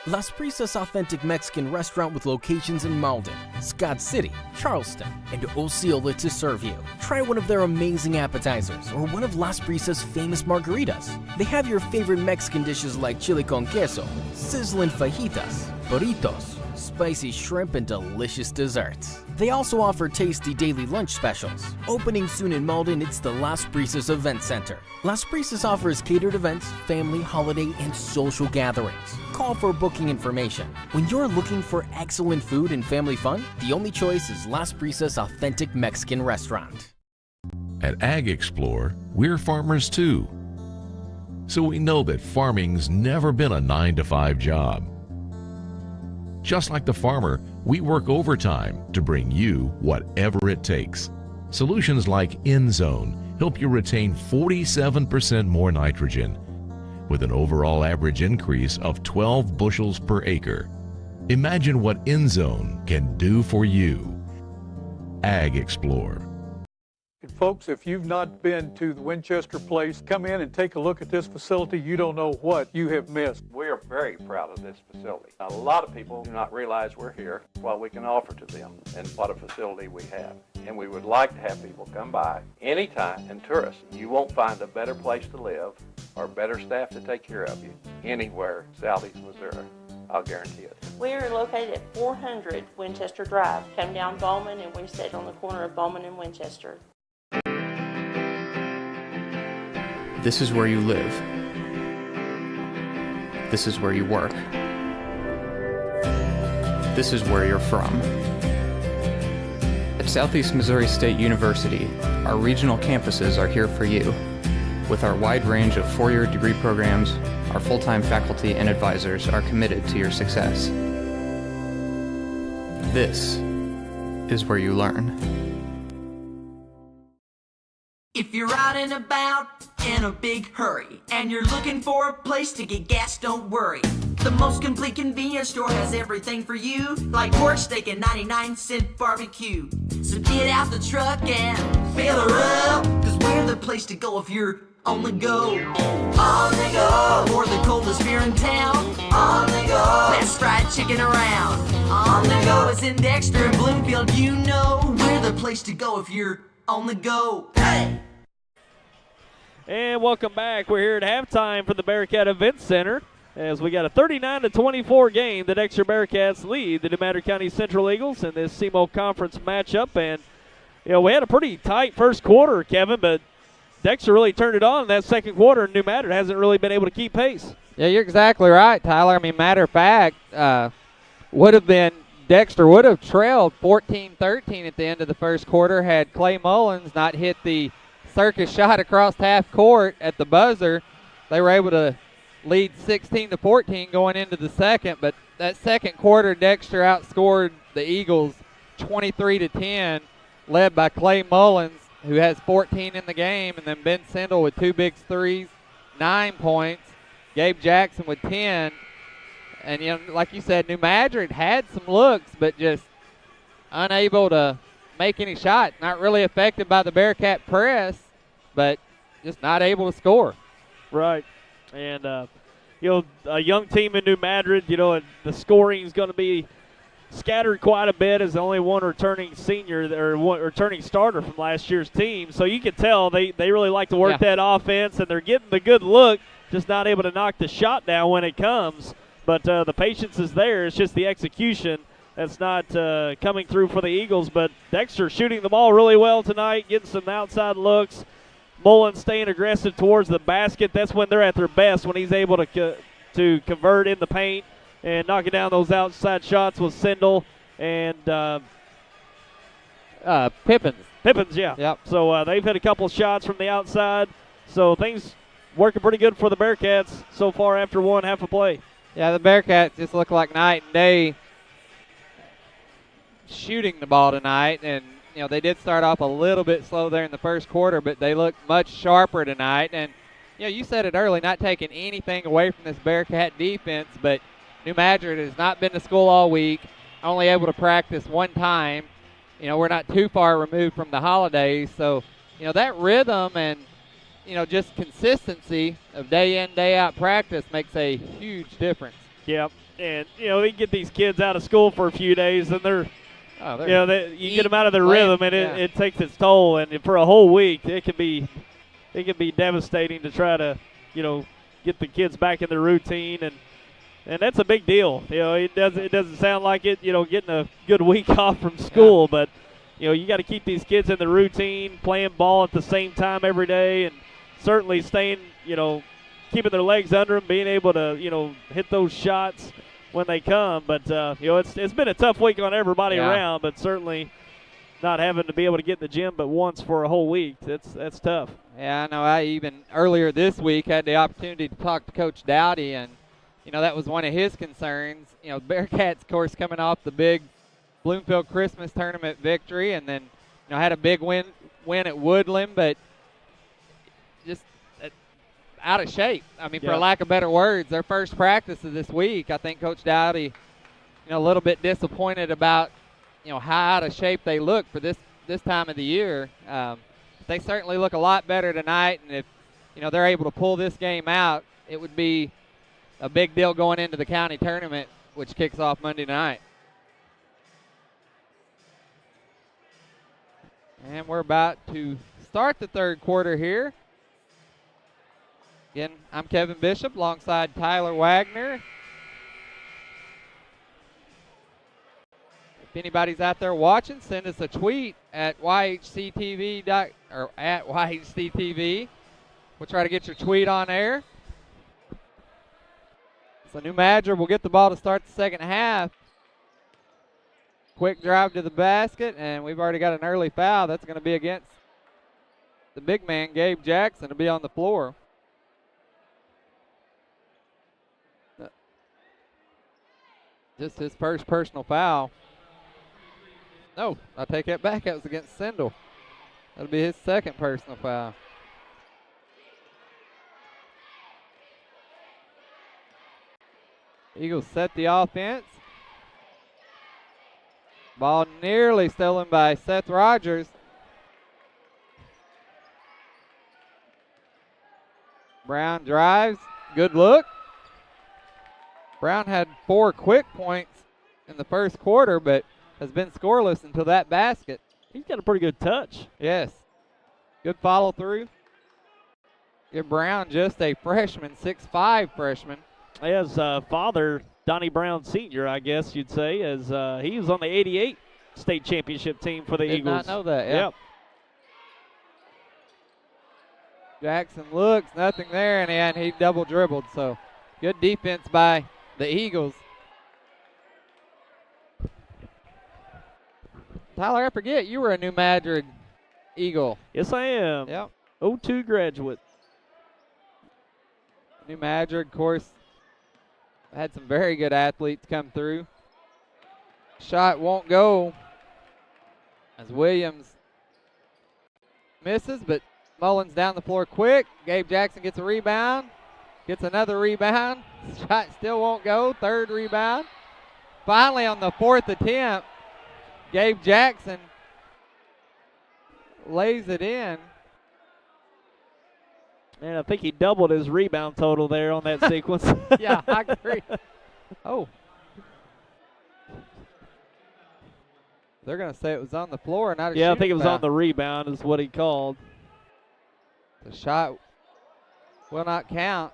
Las Brisas Authentic Mexican Restaurant with locations in Malden, Scott City, Charleston, and Osceola to serve you. Try one of their amazing appetizers or one of Las Brisas' famous margaritas. They have your favorite Mexican dishes like chili con queso, sizzling fajitas, burritos, spicy shrimp, and delicious desserts. They also offer tasty daily lunch specials. Opening soon in Malden, it's the Las Brisas Event Center. Las Brisas offers catered events, family, holiday, and social gatherings. Call for booking information. When you're looking for excellent food and family fun, the only choice is Las Brisas Authentic Mexican Restaurant. At Ag Explore, we're farmers too. So we know that farming's never been a 9-to-5 job. Just like the farmer, we work overtime to bring you whatever it takes. Solutions like InZone help you retain 47% more nitrogen, with an overall average increase of 12 bushels per acre. Imagine what InZone can do for you. Ag Explore. Folks, if you've not been to the Winchester Place, come in and take a look at this facility. You don't know what you have missed. We are very proud of this facility. A lot of people do not realize we're here, what we can offer to them, and what a facility we have. And we would like to have people come by anytime and tour us. You won't find a better place to live or better staff to take care of you anywhere southeast Missouri. I'll guarantee it. We are located at 400 Winchester Drive. Come down Bowman, and we sit on the corner of Bowman and Winchester. This is where you live. This is where you work. This is where you're from. At Southeast Missouri State University, our regional campuses are here for you. With our wide range of four-year degree programs, our full-time faculty and advisors are committed to your success. This is where you learn. If you're out and about in a big hurry and you're looking for a place to get gas, don't worry. The most complete convenience store has everything for you, like pork steak and 99-cent barbecue. So get out the truck and fill her up, cause we're the place to go if you're on the go. On the go. For the coldest beer in town. On the go. Best fried chicken around. On the go. It's in Dexter and Bloomfield, you know. We're the place to go if you're on the go. Hey! And welcome back. We're here at halftime for the Bearcat Event Center as we got a 39-24 game. The Dexter Bearcats lead the New Madrid County Central Eagles in this SEMO Conference matchup. And, you know, we had a pretty tight first quarter, Kevin, but Dexter really turned it on in that second quarter, and New Madrid hasn't really been able to keep pace. Yeah, you're exactly right, Tyler. I mean, matter of fact, would have been Dexter would have trailed 14-13 at the end of the first quarter had Clay Mullins not hit the circus shot across half court at the buzzer. They were able to lead 16-14 going into the second, but that second quarter, Dexter outscored the Eagles 23-10, led by Clay Mullins, who has 14 in the game, and then Ben Sindel with 2 big threes, 9 points. Gabe Jackson with 10. And, you know, like you said, New Madrid had some looks, but just unable to make any shot. Not really affected by the Bearcat press, but just not able to score. Right. And, you know, a young team in New Madrid, you know, the scoring is going to be scattered quite a bit as the only one returning senior or one returning starter from last year's team. So you can tell they really like to work that offense, and they're getting the good look, just not able to knock the shot down when it comes. But the patience is there. It's just the execution that's not coming through for the Eagles. But Dexter shooting the ball really well tonight, getting some outside looks. Mullen staying aggressive towards the basket. That's when they're at their best, when he's able to convert in the paint and knocking down those outside shots with Sindel and Pippins. Pippins, yeah. Yep. So they've hit a couple shots from the outside. So things working pretty good for the Bearcats so far after one half a play. Yeah, the Bearcats just look like night and day shooting the ball tonight. And, you know, they did start off a little bit slow there in the first quarter, but they look much sharper tonight. And, you know, you said it early, not taking anything away from this Bearcat defense, but New Madrid has not been to school all week, only able to practice one time. You know, we're not too far removed from the holidays. So, you know, that rhythm and, you know, just consistency of day in, day out practice makes a huge difference. Yep. And, you know, they get these kids out of school for a few days, and you get them out of their rhythm, and it takes its toll. And for a whole week, it can be devastating to try to, you know, get the kids back in their routine, and that's a big deal. You know, it doesn't sound like it, you know, getting a good week off from school, but, you know, you got to keep these kids in the routine, playing ball at the same time every day, and certainly staying, you know, keeping their legs under them, being able to, you know, hit those shots when they come. But, you know, it's been a tough week on everybody around, but certainly not having to be able to get in the gym but once for a whole week, that's tough. Yeah, I know. I even earlier this week had the opportunity to talk to Coach Dowdy, and, you know, that was one of his concerns. You know, Bearcats, of course, coming off the big Bloomfield Christmas tournament victory, and then, you know, had a big win at Woodland, but just out of shape. I mean, for lack of better words, their first practice of this week, I think Coach Dowdy, you know, a little bit disappointed about, you know, how out of shape they look for this time of the year. They certainly look a lot better tonight, and if, you know, they're able to pull this game out, it would be a big deal going into the county tournament, which kicks off Monday night. And we're about to start the third quarter here. Again, I'm Kevin Bishop alongside Tyler Wagner. If anybody's out there watching, send us a tweet at YHCTV or at YHCTV. We'll try to get your tweet on air. So New Madrid will get the ball to start the second half. Quick drive to the basket, and we've already got an early foul. That's going to be against the big man, Gabe Jackson, to be on the floor. Just his first personal foul. No, I take that back. That was against Sindel. That'll be his second personal foul. Eagles set the offense. Ball nearly stolen by Seth Rogers. Brown drives. Good look. Brown had 4 quick points in the first quarter, but has been scoreless until that basket. He's got a pretty good touch. Yes. Good follow through. Give Brown just a freshman, 6'5" freshman. His father, Donnie Brown Sr., I guess you'd say, as he was on the 88 state championship team for the Eagles. Did not know that, yeah. Yep. Jackson looks, nothing there, and he double dribbled. So good defense by the Eagles. Tyler, I forget, you were a New Madrid Eagle. Yes, I am. Yep. 02 graduate. New Madrid, of course, had some very good athletes come through. Shot won't go as Williams misses, but Mullins down the floor quick. Gabe Jackson gets a rebound, gets another rebound. Shot still won't go. Third rebound. Finally, on the fourth attempt, Gabe Jackson lays it in. And I think he doubled his rebound total there on that sequence. Yeah, I agree. Oh. They're going to say it was on the floor, not a Yeah, I think it shooting was foul. on the rebound is what he called. The shot will not count.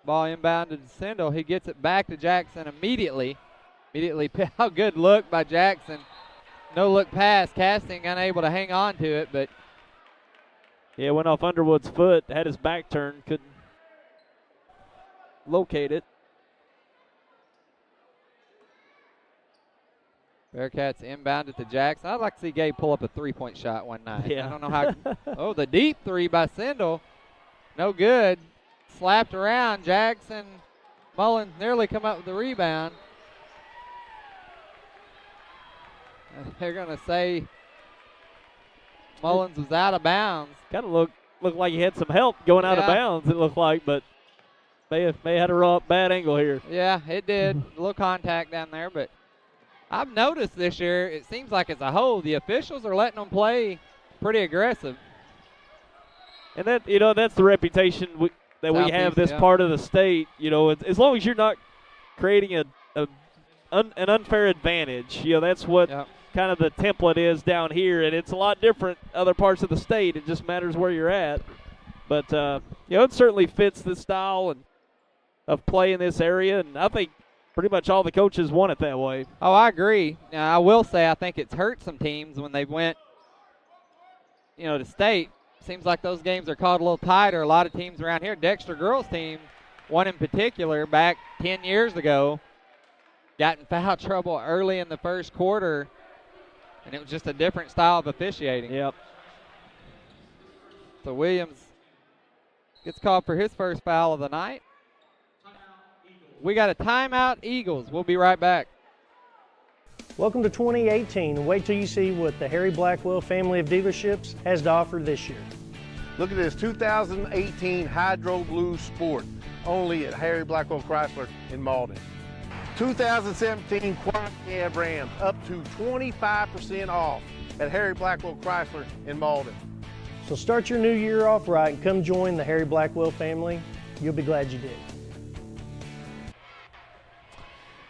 Ball inbounded to Sindel. He gets it back to Jackson immediately. How good look by Jackson. No look pass. Casting unable to hang on to it, but yeah, went off Underwood's foot, had his back turned, couldn't locate it. Bearcats inbounded to Jackson. I'd like to see Gabe pull up a three-point shot one night. Yeah. I don't know how. Oh, the deep three by Sindel. No good. Slapped around. Jackson. Mullins nearly come up with the rebound. They're going to say Mullins was out of bounds. Kind of looked like he had some help going out of bounds, it looked like, but may have had a bad angle here. Yeah, it did. A little contact down there, but I've noticed this year, it seems like as a whole, the officials are letting them play pretty aggressive. And that, that's the reputation that we have Southeast, this part of the state. As long as you're not creating an unfair advantage, that's what kind of the template is down here, and it's a lot different other parts of the state. It just matters where you're at. But it certainly fits the style of play in this area, and I think pretty much all the coaches want it that way. Oh, I agree. Now, I will say I think it's hurt some teams when they went, to state. Seems like those games are called a little tighter. A lot of teams around here, Dexter girls team, one in particular back 10 years ago, got in foul trouble early in the first quarter, and it was just a different style of officiating. Yep. So Williams gets called for his first foul of the night. We got a timeout, Eagles. We'll be right back. Welcome to 2018. Wait till you see what the Harry Blackwell family of dealerships has to offer this year. Look at this 2018 Hydro Blue Sport, only at Harry Blackwell Chrysler in Malden. 2017 Quad Cab Ram, up to 25% off at Harry Blackwell Chrysler in Malden. So start your new year off right and come join the Harry Blackwell family. You'll be glad you did.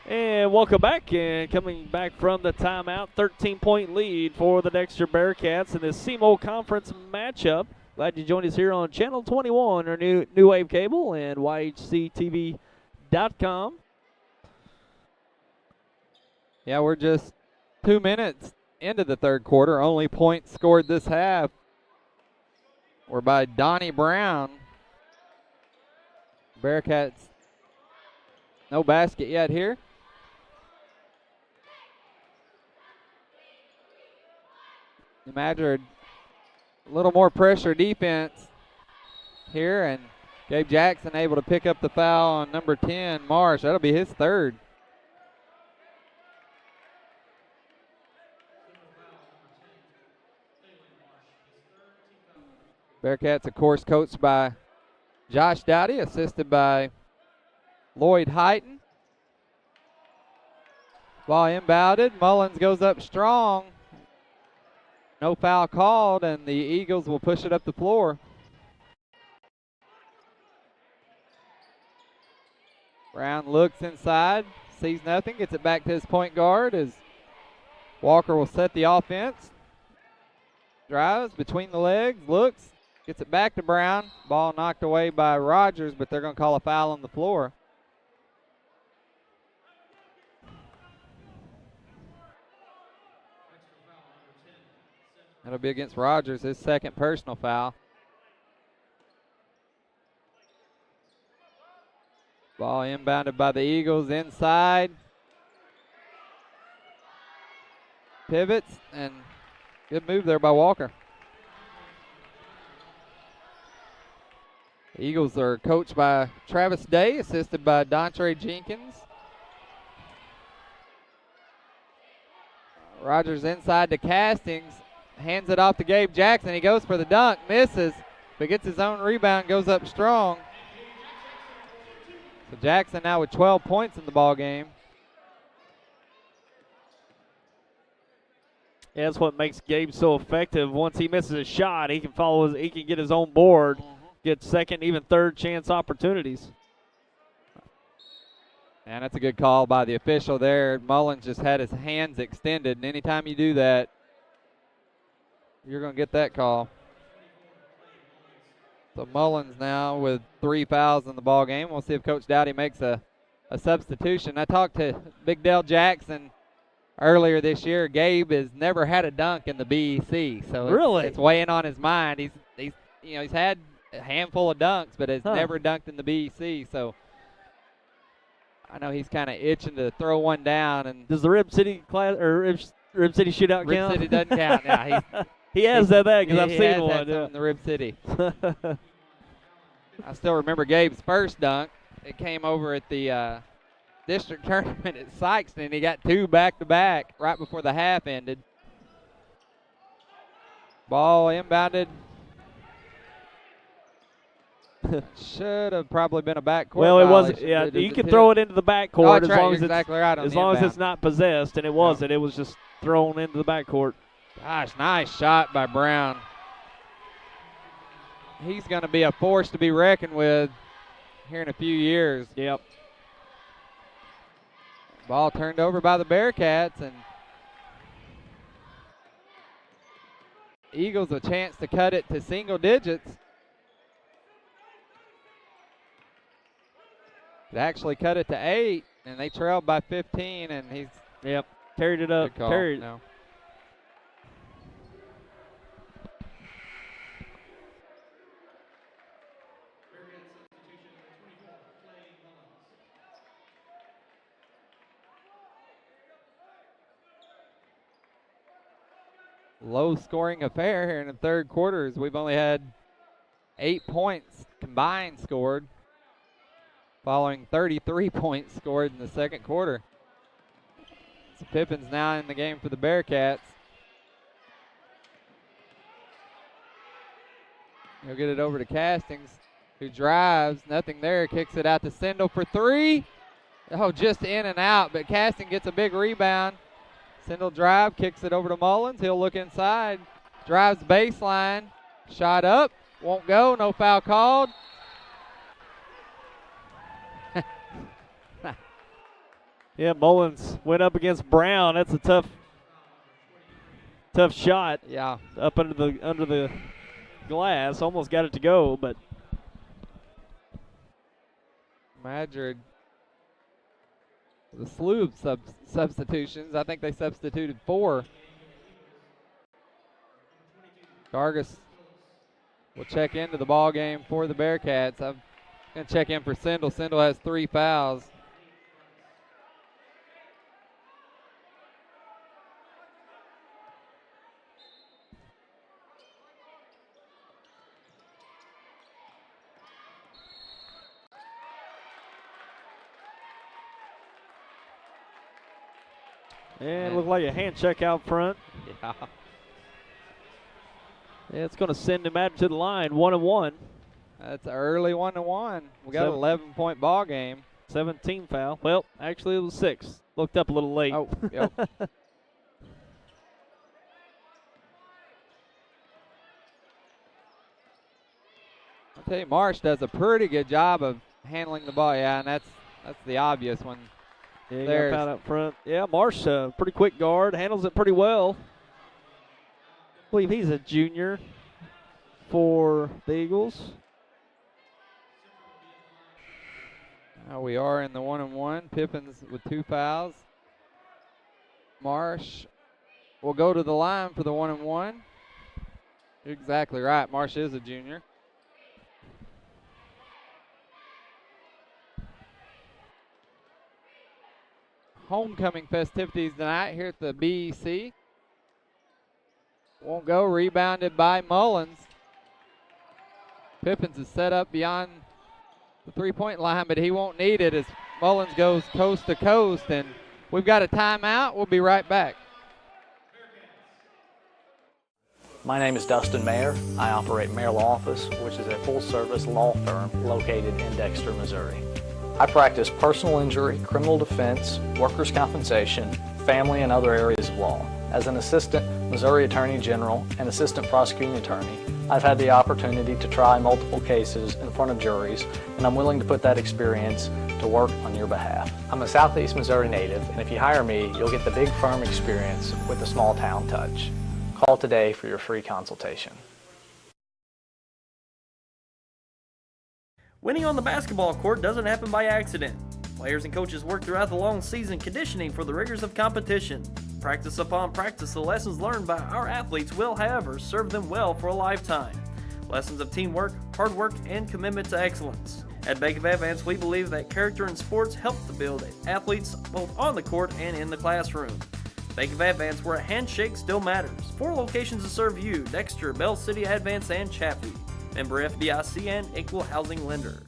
And welcome back, and coming back from the timeout, 13-point lead for the Dexter Bearcats in this SEMO Conference matchup. Glad you joined us here on Channel 21, our new Wave Cable, and YHCTV.com. Yeah, we're just 2 minutes into the third quarter. Only points scored this half were by Donnie Brown. Bearcats, no basket yet here. Imagine a little more pressure defense here, and Gabe Jackson able to pick up the foul on number 10, Marsh. That'll be his third. Bearcats, of course, coached by Josh Dowdy, assisted by Lloyd Heighton. Ball inbounded. Mullins goes up strong. No foul called, and the Eagles will push it up the floor. Brown looks inside, sees nothing, gets it back to his point guard as Walker will set the offense. Drives between the legs, looks, gets it back to Brown. Ball knocked away by Rogers, but they're going to call a foul on the floor. That'll be against Rogers, his second personal foul. Ball inbounded by the Eagles inside. Pivots and Good move there by Walker. The Eagles are coached by Travis Day, assisted by Dontre Jenkins. Rogers inside to Castings, hands it off to Gabe Jackson. He goes for the dunk, misses, but gets his own rebound, goes up strong. So Jackson now with 12 points in the ball game. Yeah, that's what makes Gabe so effective. Once he misses a shot, he can he can get his own board, get second, even third chance opportunities. And that's a good call by the official there. Mullins just had his hands extended, and anytime you do that, you're going to get that call. So Mullins now with 3 fouls in the ball game. We'll see if Coach Dowdy makes a substitution. I talked to Big Dale Jackson earlier this year. Gabe has never had a dunk in the BEC, so really, it's weighing on his mind. He's had a handful of dunks, but has never dunked in the BEC. So I know he's kind of itching to throw one down. And does the Rib City class or Rib City shootout Rib count? City doesn't count. Yeah, he has that because I've seen one. Had some in the Rib City. I still remember Gabe's first dunk. It came over at the district tournament at Sykeston, and he got 2 back-to-back right before the half ended. Ball inbounded. Should have probably been a backcourt. Well, it wasn't. violation. Yeah, Did you it can hit throw it? it into the backcourt Oh, that's as right. long You're as exactly right on as the long as inbound. it's not possessed, and it wasn't. It was just thrown into the backcourt. Gosh, nice shot by Brown. He's going to be a force to be reckoned with here in a few years. Yep. Ball turned over by the Bearcats, and Eagles a chance to cut it to single digits. They actually cut it to 8, and they trailed by 15, and he's carried it up. Good call. Carried. No. Low-scoring affair here in the third quarter as we've only had 8 points combined scored, following 33 points scored in the second quarter. So Pippin's now in the game for the Bearcats. He'll get it over to Castings, who drives. Nothing there. Kicks it out to Sindel for 3. Oh, just in and out, but Castings gets a big rebound. Sindel drive, kicks it over to Mullins. He'll look inside, drives baseline, shot up, won't go, no foul called. Yeah, Mullins went up against Brown. That's a tough shot. Yeah, up under the glass, almost got it to go, but Madrid. The slew of substitutions. I think they substituted 4. Gargis will check into the ball game for the Bearcats. I'm going to check in for Sindel. Sindel has 3 fouls. and it looked like a hand check out front. Yeah. Yeah, it's going to send him out to the line, 1-1. That's an early 1-1. We got an 11-point ball game. 17 foul. Well, actually it was 6. Looked up a little late. Oh, yep. I'll tell you, Marsh does a pretty good job of handling the ball. Yeah, and that's the obvious one. Yeah, he got fouled up front. Yeah, Marsh, pretty quick guard, handles it pretty well. I believe he's a junior for the Eagles. Now we are in the 1-1. Pippins with 2 fouls. Marsh will go to the line for the 1-1. You're exactly right. Marsh is a junior. Homecoming festivities tonight here at the BEC. Won't go. Rebounded by Mullins. Pippins is set up beyond the three-point line, but he won't need it as Mullins goes coast to coast, and we've got a timeout. We'll be right back. My name is Dustin Mayer. I operate Mayer Law Office, which is a full-service law firm located in Dexter, Missouri. I practice personal injury, criminal defense, workers' compensation, family, and other areas of law. As an assistant Missouri Attorney General and assistant prosecuting attorney, I've had the opportunity to try multiple cases in front of juries, and I'm willing to put that experience to work on your behalf. I'm a Southeast Missouri native, and if you hire me, you'll get the big firm experience with the small town touch. Call today for your free consultation. Winning on the basketball court doesn't happen by accident. Players and coaches work throughout the long season conditioning for the rigors of competition. Practice upon practice, the lessons learned by our athletes will, however, serve them well for a lifetime. Lessons of teamwork, hard work, and commitment to excellence. At Bank of Advance, we believe that character in sports help to build athletes both on the court and in the classroom. Bank of Advance, where a handshake still matters. 4 locations to serve you: Dexter, Bell City, Advance, and Chaffee. Member FDIC and equal housing lender.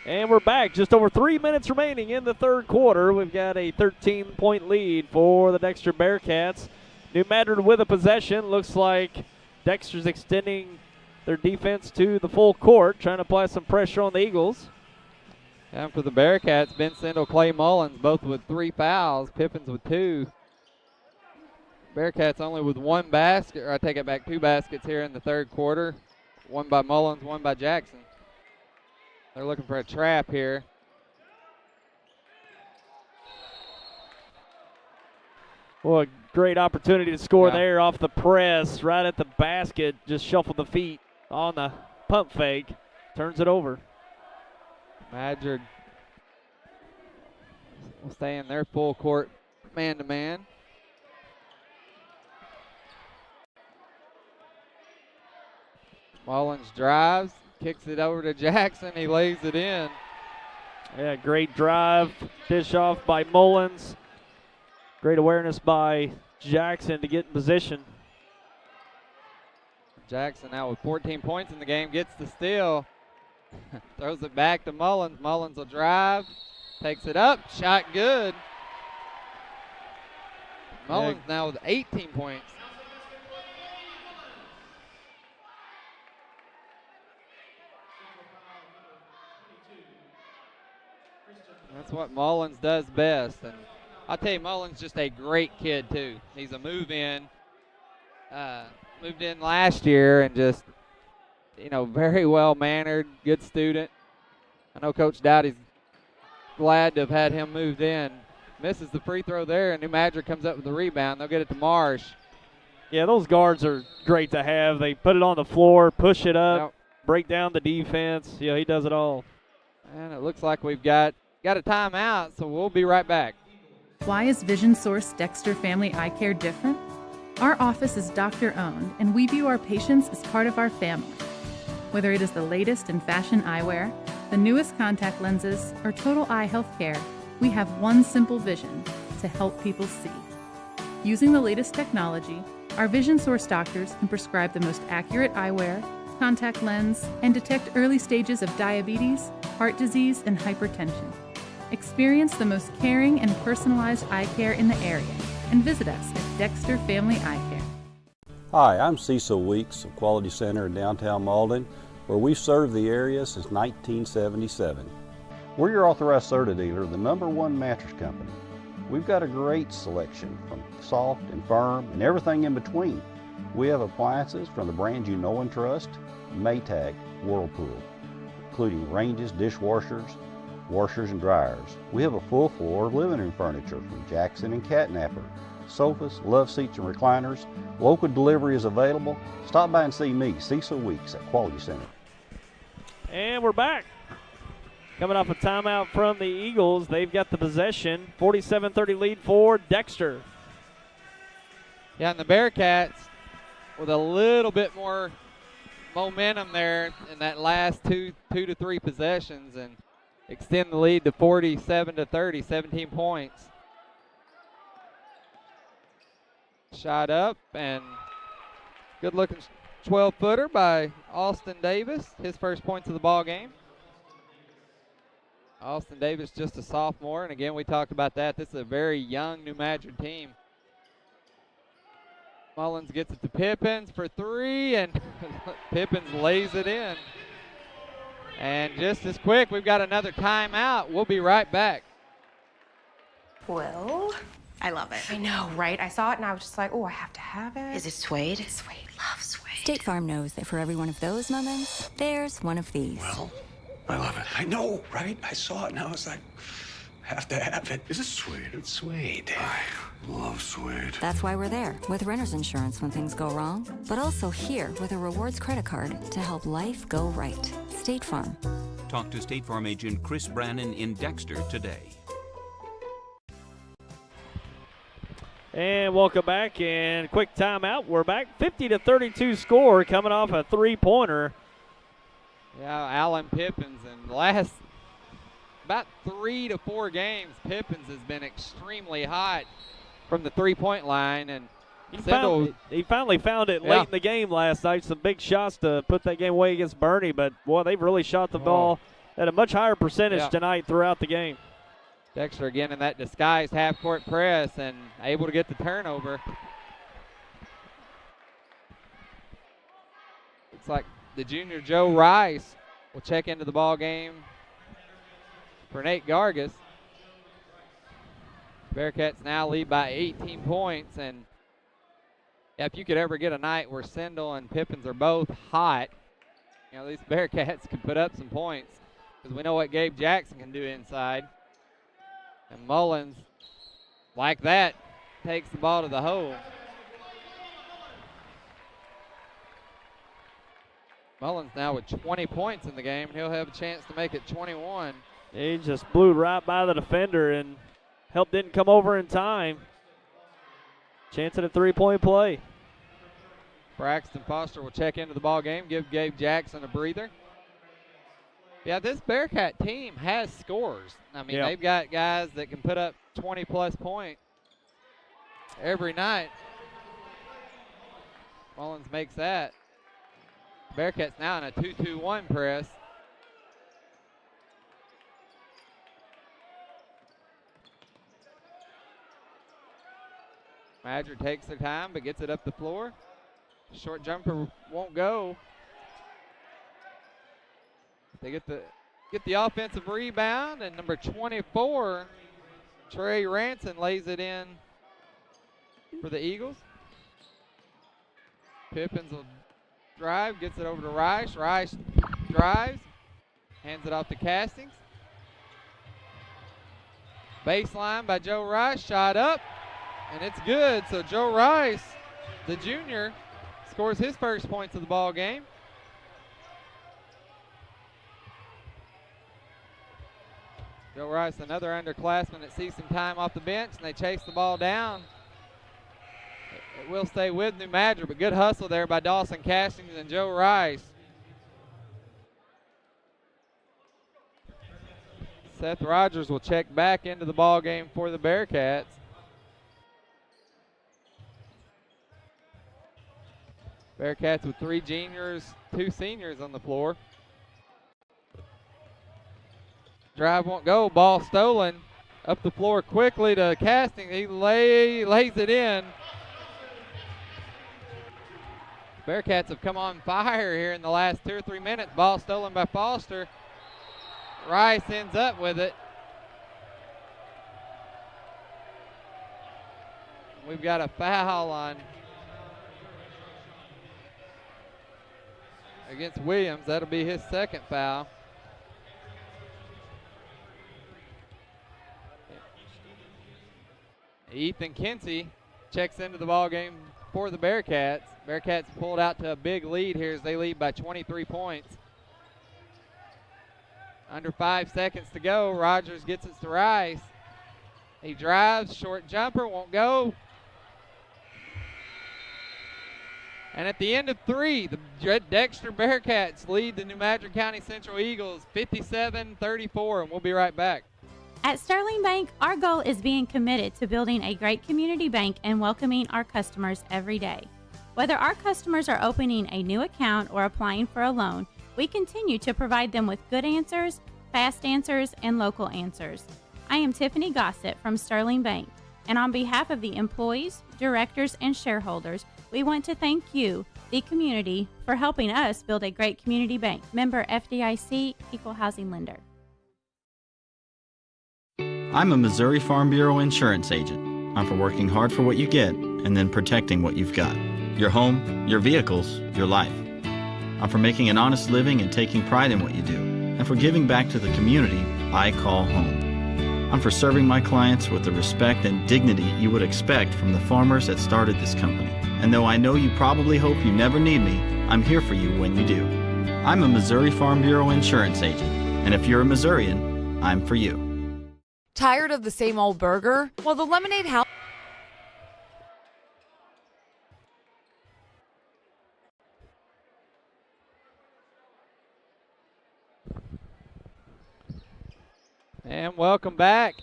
And we're back. Just over 3 minutes remaining in the third quarter. We've got a 13-point lead for the Dexter Bearcats. New Madrid with a possession. Looks like Dexter's extending their defense to the full court, trying to apply some pressure on the Eagles. And for the Bearcats, Ben Sindel, Clay Mullins, both with 3 fouls. Pippins with 2. Bearcats only with 1 basket, or I take it back, 2 baskets here in the third quarter. 1 by Mullins, 1 by Jackson. They're looking for a trap here. Well, a great opportunity to score there off the press, right at the basket. Just shuffled the feet on the pump fake. Turns it over. Madrid will stay in their full court man-to-man. Mullins drives, kicks it over to Jackson. He lays it in. Yeah, great drive. Dish off by Mullins. Great awareness by Jackson to get in position. Jackson now with 14 points in the game, gets the steal. Throws it back to Mullins. Mullins will drive, takes it up, shot good. Mullins now with 18 points. That's what Mullins does best. And I'll tell you, Mullins just a great kid too. He's a move-in. Moved in last year and just, very well-mannered, good student. I know Coach Dowdy's glad to have had him moved in. Misses the free throw there, and New Madrid comes up with the rebound. They'll get it to Marsh. Yeah, those guards are great to have. They put it on the floor, push it up, break down the defense. Yeah, he does it all. And it looks like we've got a timeout, so we'll be right back. Why is Vision Source Dexter Family Eye Care different? Our office is doctor-owned, and we view our patients as part of our family. Whether it is the latest in fashion eyewear, the newest contact lenses, or total eye health care, we have one simple vision: to help people see. Using the latest technology, our Vision Source doctors can prescribe the most accurate eyewear, contact lens, and detect early stages of diabetes, heart disease, and hypertension. Experience the most caring and personalized eye care in the area and visit us at Dexter Family Eye Care. Hi, I'm Cecil Weeks of Quality Center in downtown Malden, where we've served the area since 1977. We're your authorized Serta dealer, the #1 mattress company. We've got a great selection from soft and firm and everything in between. We have appliances from the brands you know and trust: Maytag, Whirlpool, including ranges, dishwashers, washers and dryers. We have a full floor of living room furniture from Jackson and Catnapper, sofas, love seats and recliners. Local delivery is available. Stop by and see me, Cecil Weeks, at Quality Center. And we're back. Coming off a timeout from the Eagles, they've got the possession. 47-30 lead for Dexter. Yeah, and the Bearcats with a little bit more momentum there in that last two to three possessions and extend the lead to 47-30, 17 points. Shot up and good looking 12-footer by Austin Davis. His first points of the ball game. Austin Davis just a sophomore, and again we talked about that. This is a very young New Madrid team. Mullins gets it to Pippins for three, and Pippins lays it in. And just as quick, we've got another timeout. We'll be right back. Well, I love it. I know, right? I saw it and I was just like, oh, I have to have it. Is it suede? It's suede. Love suede. State Farm knows that for every one of those moments, there's one of these. Well, I love it. I know, right? I saw it and I was like, have to have it. Is it suede? It's suede. I love suede. That's why we're there with renter's insurance when things go wrong, but also here with a rewards credit card to help life go right. State Farm. Talk to State Farm agent Chris Brannon in Dexter today. And welcome back, and quick timeout. We're back, 50-32 score, coming off a three-pointer. Yeah, Alan Pippins, and the last about 3 to 4 games, Pippins has been extremely hot from the three-point line, and he finally found it late in the game last night. Some big shots to put that game away against Bernie, but boy, they've really shot the ball at a much higher percentage tonight throughout the game. Dexter again in that disguised half-court press and able to get the turnover. Looks like the junior Joe Rice will check into the ball game for Nate Gargas. Bearcats now lead by 18 points, and if you could ever get a night where Sindel and Pippins are both hot, you know, these Bearcats can put up some points because we know what Gabe Jackson can do inside. And Mullins, like that, takes the ball to the hole. Mullins now with 20 points in the game, and he'll have a chance to make it 21. He just blew right by the defender, and help didn't come over in time. Chance at a three-point play. Braxton Foster will check into the ball game, give Gabe Jackson a breather. Yeah, this Bearcat team has scores. I mean, they've got guys that can put up 20-plus points every night. Mullins makes that. Bearcats now in a 2-2-1 press. Madrid takes their time but gets it up the floor. Short jumper won't go. They get the offensive rebound, and number 24, Trey Ranson, lays it in for the Eagles. Pippins will drive, gets it over to Rice. Rice drives, hands it off to Castings. Baseline by Joe Rice, shot up, and it's good. So Joe Rice, the junior, scores his first points of the ball game. Joe Rice, another underclassman that sees some time off the bench, and they chase the ball down. It will stay with New Madrid, but good hustle there by Dawson Castings and Joe Rice. Seth Rogers will check back into the ball game for the Bearcats. Bearcats with 3 juniors, 2 seniors on the floor. Drive won't go, ball stolen. Up the floor quickly to Casting. He lays it in. Bearcats have come on fire here in the last 2 or 3 minutes. Ball stolen by Foster. Rice ends up with it. We've got a foul on against Williams. That'll be his second foul. Ethan Kinsey checks into the ball game for the Bearcats. Bearcats pulled out to a big lead here as they lead by 23 points. Under 5 seconds to go. Rogers gets it to Rice. He drives, short jumper, won't go. And at the end of 3, the Dexter Bearcats lead the New Madrid County Central Eagles 57-34, and we'll be right back. At Sterling Bank, our goal is being committed to building a great community bank and welcoming our customers every day. Whether our customers are opening a new account or applying for a loan, we continue to provide them with good answers, fast answers, and local answers. I am Tiffany Gossett from Sterling Bank, and on behalf of the employees, directors, and shareholders, we want to thank you, the community, for helping us build a great community bank. Member FDIC, Equal Housing Lender. I'm a Missouri Farm Bureau insurance agent. I'm for working hard for what you get and then protecting what you've got. Your home, your vehicles, your life. I'm for making an honest living and taking pride in what you do, and for giving back to the community I call home. I'm for serving my clients with the respect and dignity you would expect from the farmers that started this company. And though I know you probably hope you never need me, I'm here for you when you do. I'm a Missouri Farm Bureau insurance agent, and if you're a Missourian, I'm for you. Tired of the same old burger? Well, the Lemonade House... And welcome back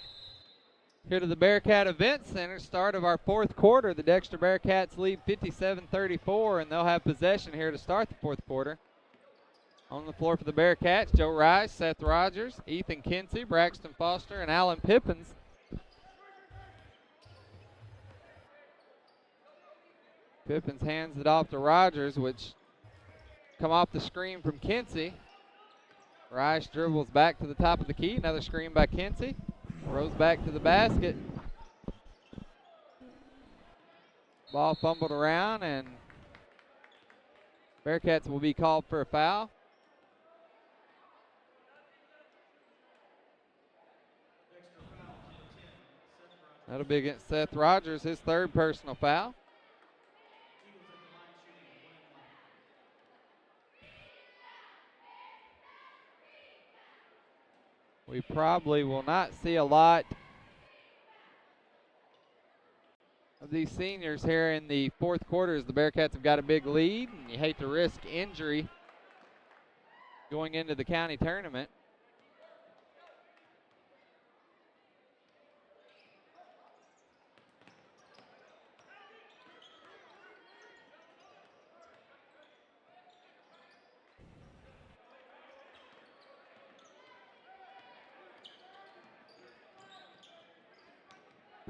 here to the Bearcat Event Center. Start of our fourth quarter. The Dexter Bearcats lead 57-34, and they'll have possession here to start the fourth quarter. On the floor for the Bearcats, Joe Rice, Seth Rogers, Ethan Kinsey, Braxton Foster, and Alan Pippins. Pippins hands it off to Rogers, which come off the screen from Kinsey. Rice dribbles back to the top of the key. Another screen by Kinsey. Throws back to the basket. Ball fumbled around, and Bearcats will be called for a foul. That'll be against Seth Rogers, his third personal foul. We probably will not see a lot of these seniors here in the fourth quarter as the Bearcats have got a big lead, and you hate to risk injury going into the county tournament.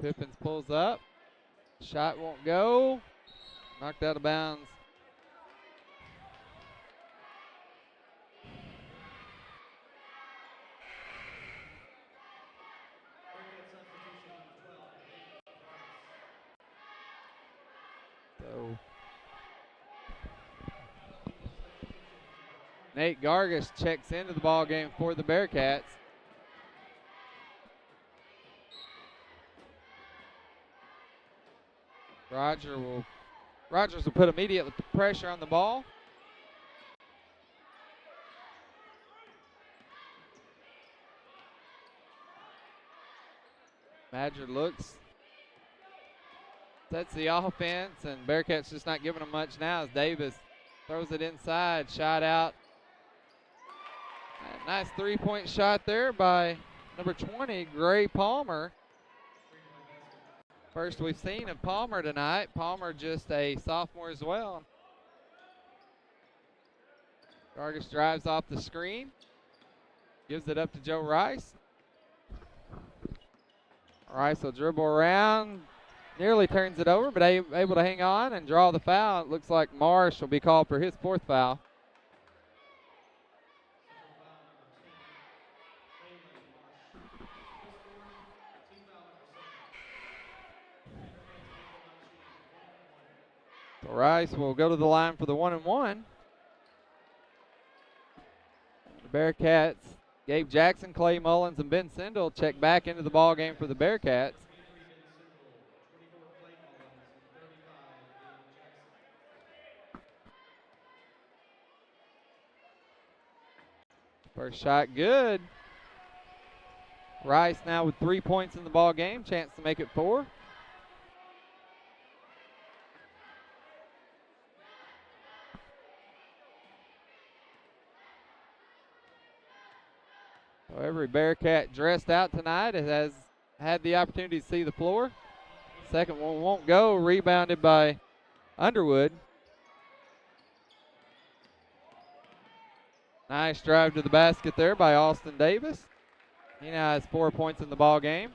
Pippins pulls up. Shot won't go. Knocked out of bounds. So Nate Gargis checks into the ball game for the Bearcats. Rogers will put immediate pressure on the ball. Badger looks, sets the offense, and Bearcats just not giving them much now as Davis throws it inside, shot out. A nice three-point shot there by number 20, Gray Palmer. First we've seen of Palmer tonight. Palmer just a sophomore as well. Gargis drives off the screen. Gives it up to Joe Rice. Rice will dribble around. Nearly turns it over, but able to hang on and draw the foul. It looks like Marsh will be called for his fourth foul. So Rice will go to the line for the 1-and-1. The Bearcats, Gabe Jackson, Clay Mullins, and Ben Sindel check back into the ball game for the Bearcats. First shot good. Rice now with 3 points in the ball game, chance to make it 4. So every Bearcat dressed out tonight has had the opportunity to see the floor. Second one won't go. Rebounded by Underwood. Nice drive to the basket there by Austin Davis. He now has 4 points in the ball game.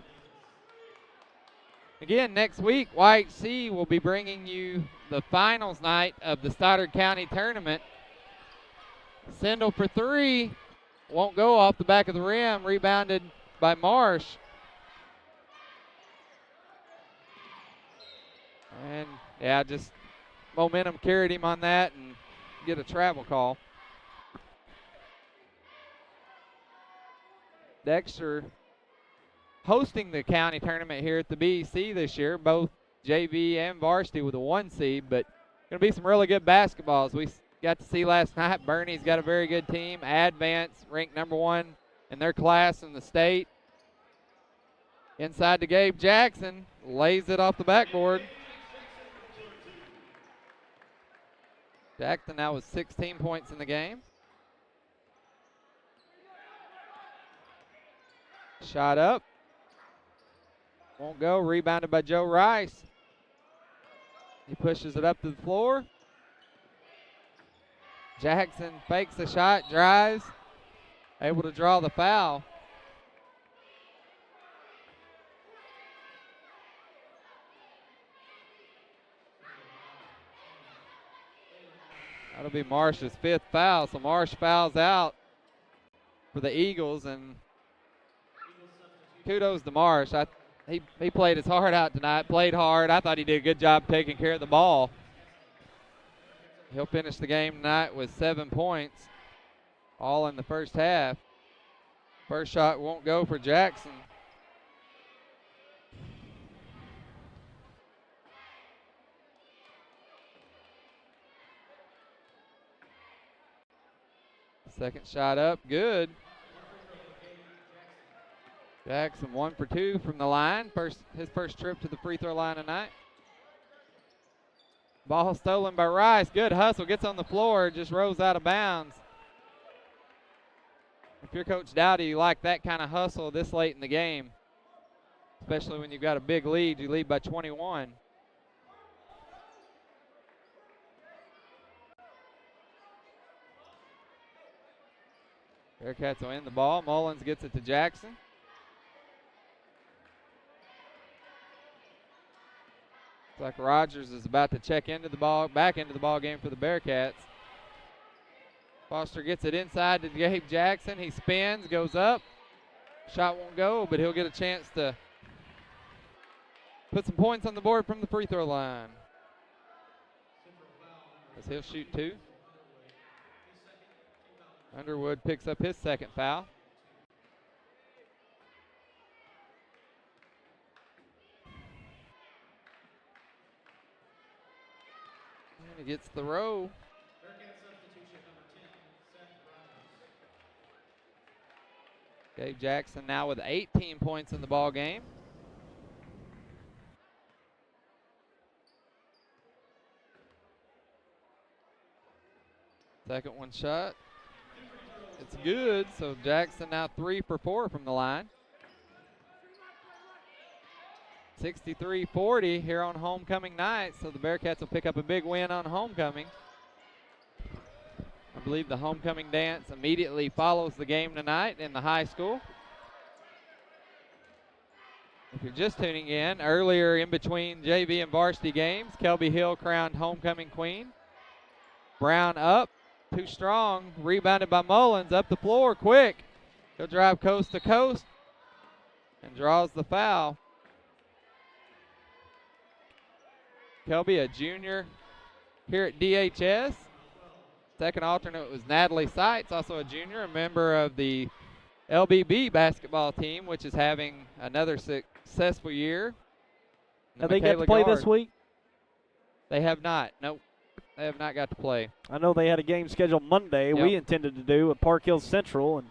Again, next week, YHC will be bringing you the finals night of the Stoddard County Tournament. Sindel for three. Won't go off the back of the rim. Rebounded by Marsh. And, yeah, just momentum carried him on that and get a travel call. Dexter hosting the county tournament here at the BEC this year, both JV and varsity with a 1 seed, but going to be some really good basketballs. We got to see last night. Bernie's got a very good team. Advance ranked number 1 in their class in the state. Inside to Gabe Jackson, lays it off the backboard. Jackson now with 16 points in the game. Shot up. Won't go. Rebounded by Joe Rice. He pushes it up to the floor. Jackson fakes the shot, drives. Able to draw the foul. That'll be Marsh's 5th foul. So Marsh fouls out for the Eagles, and kudos to Marsh. He played his heart out tonight, played hard. I thought he did a good job taking care of the ball. He'll finish the game tonight with 7 points, all in the first half. First shot won't go for Jackson. Second shot up, good. Jackson 1 for 2 from the line. His first trip to the free throw line tonight. Ball stolen by Rice. Good hustle. Gets on the floor. Just rolls out of bounds. If you're Coach Dowdy, you like that kind of hustle this late in the game. Especially when you've got a big lead. You lead by 21. Bearcats will win the ball. Mullins gets it to Jackson. Looks like Rogers is about to check into the ball, back into the ball game for the Bearcats. Foster gets it inside to Gabe Jackson. He spins, goes up. Shot won't go, but he'll get a chance to put some points on the board from the free throw line. As he'll shoot 2. Underwood picks up his 2nd foul. And he gets the row. Gabe Jackson now with 18 points in the ball game. Second one shot. It's good, so Jackson now 3 for 4 from the line. 63-40 here on homecoming night, so the Bearcats will pick up a big win on homecoming. I believe the homecoming dance immediately follows the game tonight in the high school. If you're just tuning in, earlier in between JV and varsity games, Kelby Hill crowned homecoming queen. Brown up. Too strong, rebounded by Mullins, up the floor, quick. He'll drive coast to coast and draws the foul. Kelby, a junior here at DHS. Second alternate was Natalie Seitz, also a junior, a member of the LBB basketball team, which is having another successful year. Have they got to play this week? They have not, nope. They have not got to play. I know they had a game scheduled Monday. Yep. We intended to do at Park Hill Central, and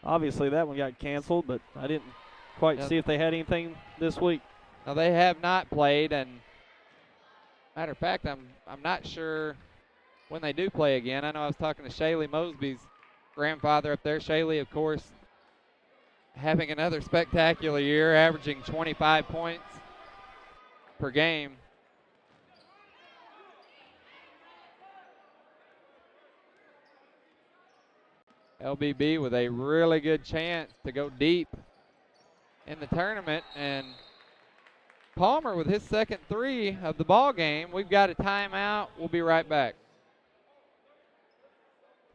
obviously that one got canceled, but I didn't quite see if they had anything this week. No, they have not played, and matter of fact, I'm not sure when they do play again. I know I was talking to Shaylee Mosby's grandfather up there. Shaylee, of course, having another spectacular year, averaging 25 points per game. LBB with a really good chance to go deep in the tournament, and Palmer with his second three of the ball game. We've got a timeout. We'll be right back.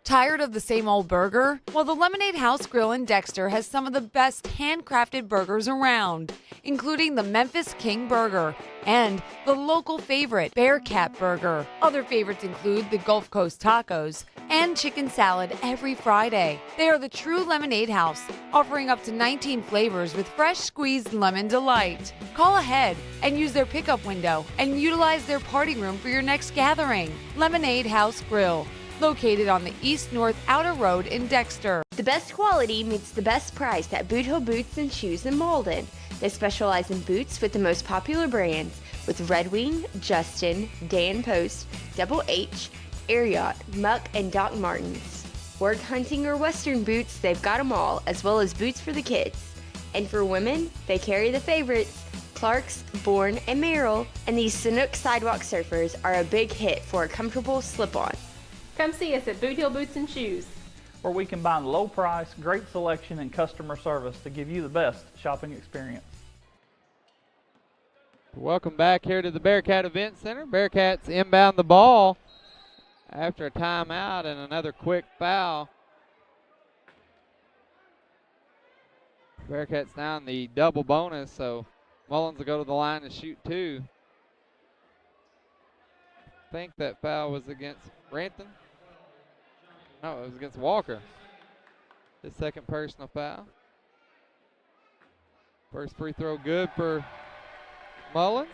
Tired of the same old burger? Well, the Lemonade House Grill in Dexter has some of the best handcrafted burgers around, including the Memphis King Burger and the local favorite, Bearcat Burger. Other favorites include the Gulf Coast Tacos and chicken salad every Friday. They are the true Lemonade House, offering up to 19 flavors with fresh squeezed lemon delight. Call ahead and use their pickup window and utilize their party room for your next gathering. Lemonade House Grill, located on the East-North Outer Road in Dexter. The best quality meets the best price at Boot Hill Boots and Shoes in Malden. They specialize in boots with the most popular brands with Red Wing, Justin, Dan Post, Double H, Air Yacht, Muck, and Doc Martens. Work hunting or western boots, they've got them all, as well as boots for the kids. And for women, they carry the favorites, Clark's, Bourne, and Merrill, and these Sanook Sidewalk Surfers are a big hit for a comfortable slip-on. Come see us at Boot Hill Boots and Shoes, where we combine low price, great selection, and customer service to give you the best shopping experience. Welcome back here to the Bearcat Event Center. Bearcats inbound the ball after a timeout and another quick foul. Bearcats now in the double bonus, so Mullins will go to the line to shoot two. I think that foul was against Ranton. No, it was against Walker. His second personal foul. First free throw good for Mullins.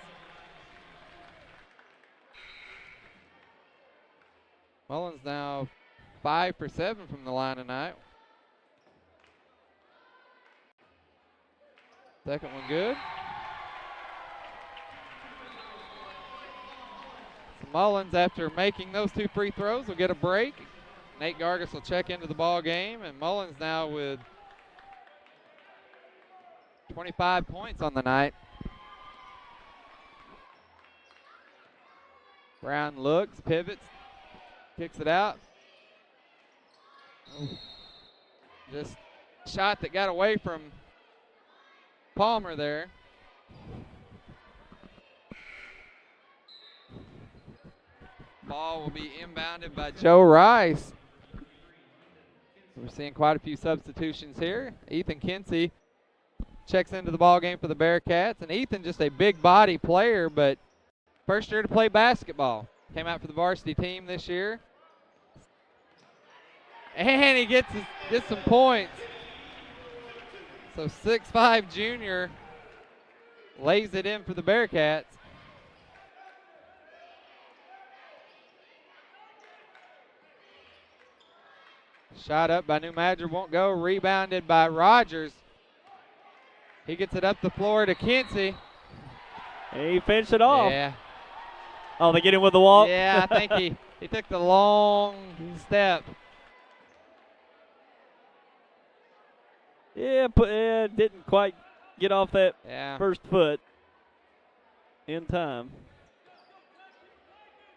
Mullins now 5 for 7 from the line tonight. Second one good. So Mullins, after making those two free throws, will get a break. Nate Gargis will check into the ball game, and Mullins now with 25 points on the night. Brown looks, pivots, kicks it out. Just shot that got away from Palmer there. Ball will be inbounded by Joe Rice. We're seeing quite a few substitutions here. Ethan Kinsey checks into the ball game for the Bearcats, and Ethan just a big body player, but first year to play basketball. Came out for the varsity team this year. And he gets some points. So 6'5" junior lays it in for the Bearcats. Shot up by New Madrid, won't go. Rebounded by Rogers. He gets it up the floor to Kinsey. He finished it off. Yeah. Oh, they get him with the walk? Yeah, I think he took the long step. Yeah, didn't quite get off that first foot in time.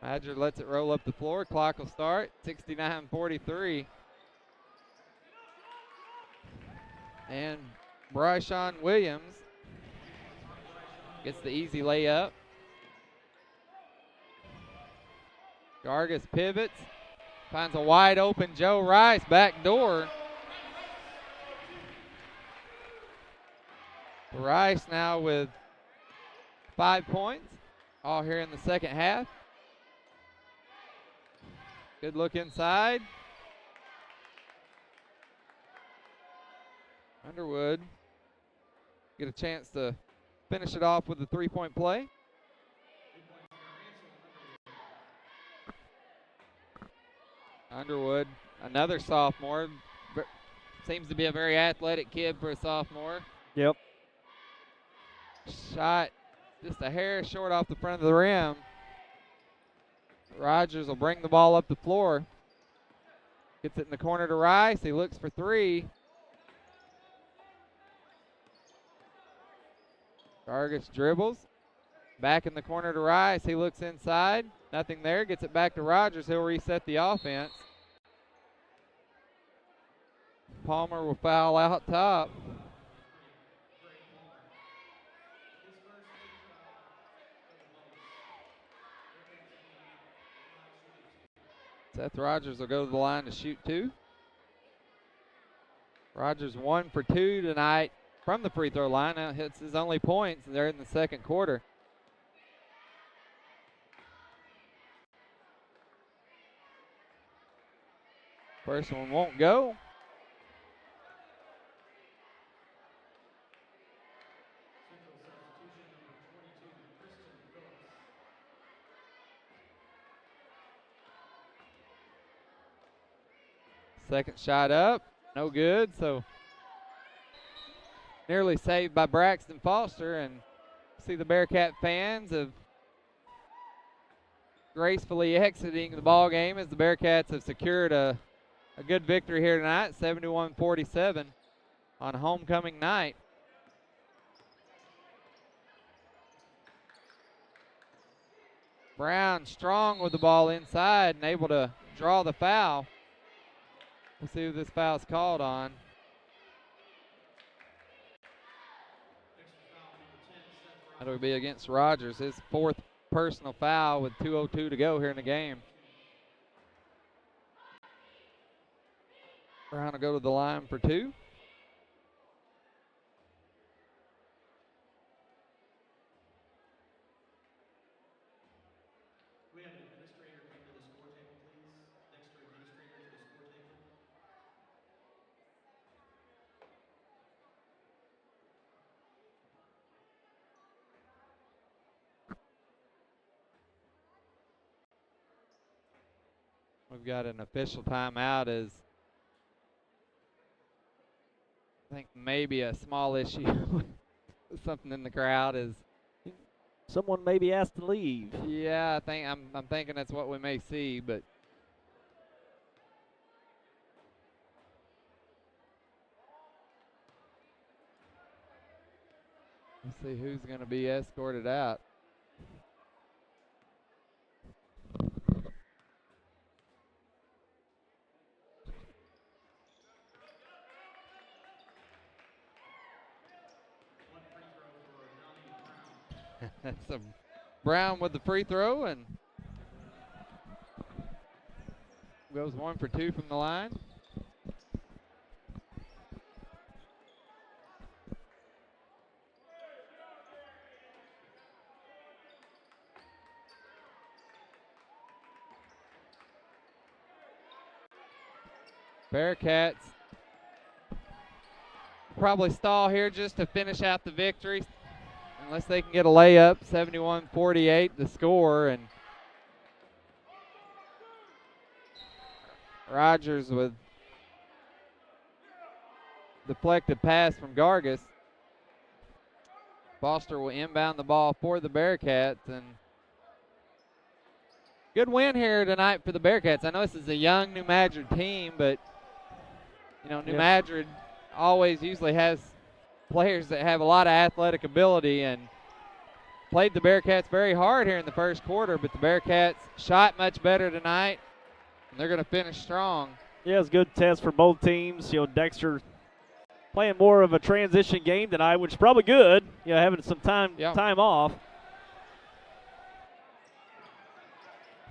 Madrid lets it roll up the floor. Clock will start. 69-43. And Bryshawn Williams gets the easy layup. Gargis pivots, finds a wide open Joe Rice, back door. Rice now with 5 points, all here in the second half. Good look inside. Underwood get a chance to finish it off with a three-point play. Underwood, another sophomore. Seems to be a very athletic kid for a sophomore. Yep. Shot just a hair short off the front of the rim. Rogers will bring the ball up the floor. Gets it in the corner to Rice. He looks for three. Gargis dribbles. Back in the corner to Rice. He looks inside. Nothing there. Gets it back to Rogers. He'll reset the offense. Palmer will foul out top. Seth Rogers will go to the line to shoot 2. Rogers 1 for 2 tonight from the free throw line. Now hits his only points there in the second quarter. First one won't go. Second shot up, no good, so nearly saved by Braxton Foster, and see the Bearcat fans of gracefully exiting the ball game as the Bearcats have secured a good victory here tonight, 71-47 on homecoming night. Brown strong with the ball inside and able to draw the foul. We'll see who this foul's called on. That'll be against Rogers, his 4th personal foul with 2:02 to go here in the game. Brown will go to the line for 2. We have an administrator come to the score table, please. Dexter administrator to the score table. We've got an official timeout as I think maybe a small issue with something in the crowd is someone may be asked to leave. Yeah, I'm thinking that's what we may see, but let's see who's going to be escorted out. So Brown with the free throw and goes 1 for 2 from the line. Bearcats probably stall here just to finish out the victory. Unless they can get a layup, 71-48 the score, and Rogers with deflected pass from Gargis. Foster will inbound the ball for the Bearcats, and good win here tonight for the Bearcats. I know this is a young New Madrid team, but you know, New Madrid always usually has players that have a lot of athletic ability and played the Bearcats very hard here in the first quarter, but the Bearcats shot much better tonight, and they're going to finish strong. Yeah, it's a good test for both teams. You know, Dexter playing more of a transition game tonight, which is probably good, you know, having some time off.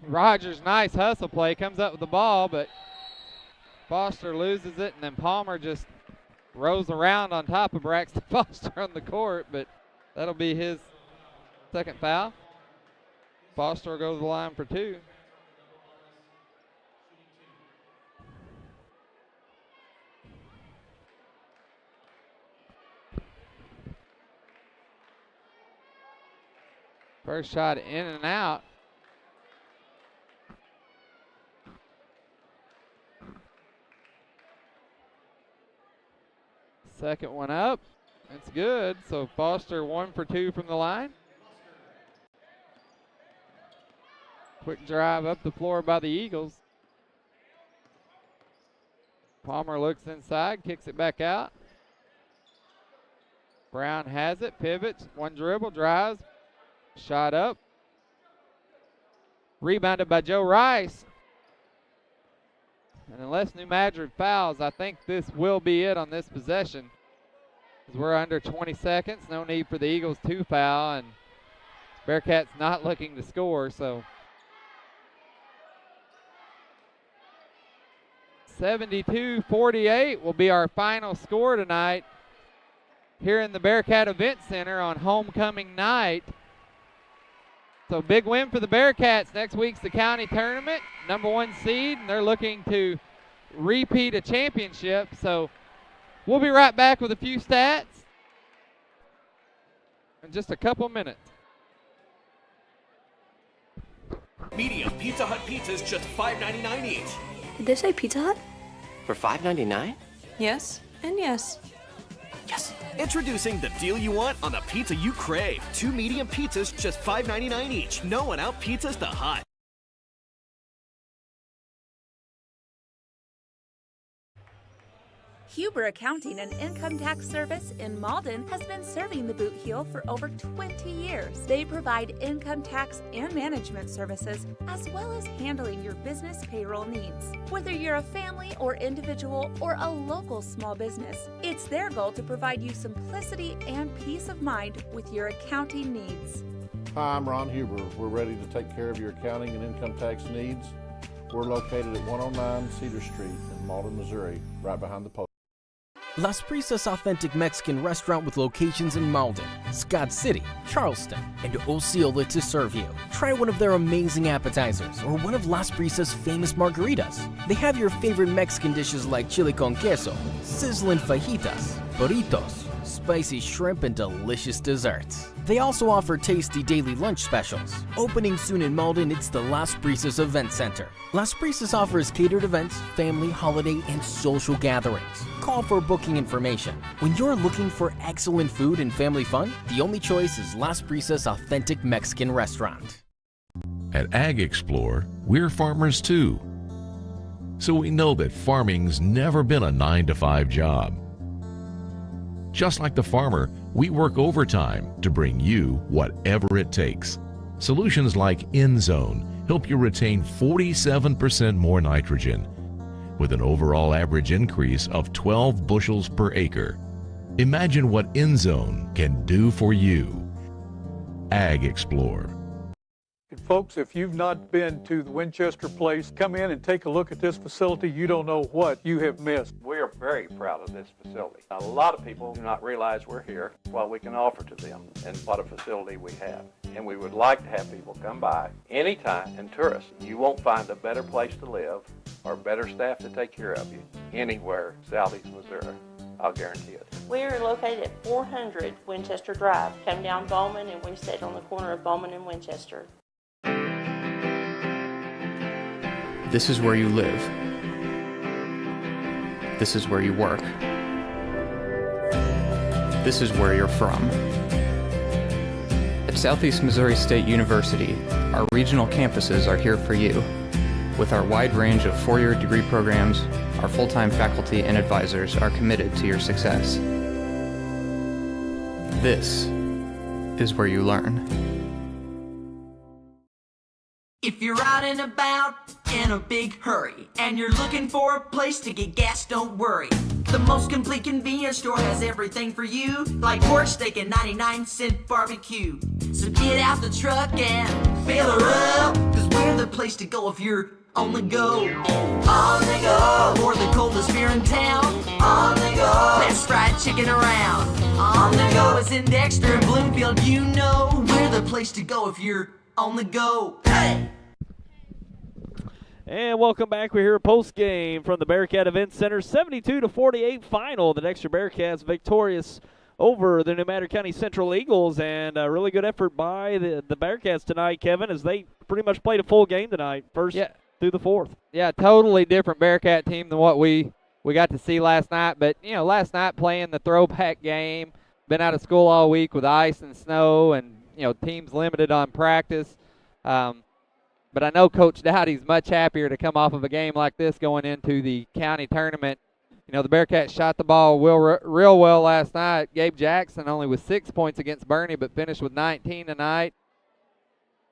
Rogers, nice hustle play, comes up with the ball, but Foster loses it, and then Palmer just rolls around on top of Braxton Foster on the court, but that'll be his second foul. Foster will go to the line for 2. First shot in and out. Second one up. It's good. So Foster 1 for 2 from the line. Quick drive up the floor by the Eagles. Palmer looks inside, kicks it back out. Brown has it, pivots, one dribble, drives, shot up. Rebounded by Joe Rice. And unless New Madrid fouls, I think this will be it on this possession. As we're under 20 seconds, no need for the Eagles to foul, and Bearcats not looking to score, so 72-48 will be our final score tonight here in the Bearcat Event Center on homecoming night. So big win for the Bearcats. Next week's the county tournament, #1 seed, and they're looking to repeat a championship. So we'll be right back with a few stats in just a couple minutes. Medium Pizza Hut pizzas just $5.99 each. Did they say Pizza Hut? For $5.99? Yes, and yes. Yes. Introducing the deal you want on the pizza you crave. 2 medium pizzas, just $5.99 each. No one out pizzas the Hut. Huber Accounting and Income Tax Service in Malden has been serving the Boot Heel for over 20 years. They provide income tax and management services, as well as handling your business payroll needs. Whether you're a family or individual or a local small business, it's their goal to provide you simplicity and peace of mind with your accounting needs. Hi, I'm Ron Huber. We're ready to take care of your accounting and income tax needs. We're located at 109 Cedar Street in Malden, Missouri, right behind the post. Las Brisas Authentic Mexican Restaurant with locations in Malden, Scott City, Charleston, and Osceola to serve you. Try one of their amazing appetizers or one of Las Brisas' famous margaritas. They have your favorite Mexican dishes like chili con queso, sizzling fajitas, burritos, spicy shrimp, and delicious desserts. They also offer tasty daily lunch specials. Opening soon in Malden, it's the Las Brisas Event Center. Las Brisas offers catered events, family, holiday, and social gatherings. Call for booking information. When you're looking for excellent food and family fun, the only choice is Las Brisas Authentic Mexican Restaurant. At Ag Explore, we're farmers too. So we know that farming's never been a 9-to-5 job. Just like the farmer, we work overtime to bring you whatever it takes. Solutions like InZone help you retain 47% more nitrogen, with an overall average increase of 12 bushels per acre. Imagine what InZone can do for you. Ag Explore. Folks, if you've not been to the Winchester Place, come in and take a look at this facility. You don't know what you have missed. We are very proud of this facility. A lot of people do not realize we're here, what we can offer to them, and what a facility we have. And we would like to have people come by anytime and tour us. You won't find a better place to live or better staff to take care of you anywhere southeast Missouri. I'll guarantee it. We are located at 400 Winchester Drive. Come down Bowman, and we sit on the corner of Bowman and Winchester. This is where you live. This is where you work. This is where you're from. At Southeast Missouri State University, our regional campuses are here for you. With our wide range of four-year degree programs, our full-time faculty and advisors are committed to your success. This is where you learn. If you're out and about in a big hurry and you're looking for a place to get gas, don't worry. The most complete convenience store has everything for you, like pork steak and 99-cent barbecue. So get out the truck and fill her up, cause we're the place to go if you're on the go. On the go. Or the coldest beer in town. On the go. Best fried chicken around. On the go. It's in Dexter and Bloomfield, you know we're the place to go if you're on the go. Hey! And welcome back. We're here post game from the Bearcat Event Center. 72-48 final. The Dexter Bearcats victorious over the New Madrid County Central Eagles, and a really good effort by the Bearcats tonight, Kevin, as they pretty much played a full game tonight, first through the fourth. Yeah, totally different Bearcat team than what we got to see last night. But, you know, last night playing the throwback game, been out of school all week with ice and snow and, you know, teams limited on practice. But I know Coach Dowdy's much happier to come off of a game like this going into the county tournament You know, the Bearcats shot the ball real well last night. Gabe Jackson only with 6 points against Bernie, but finished with 19 tonight.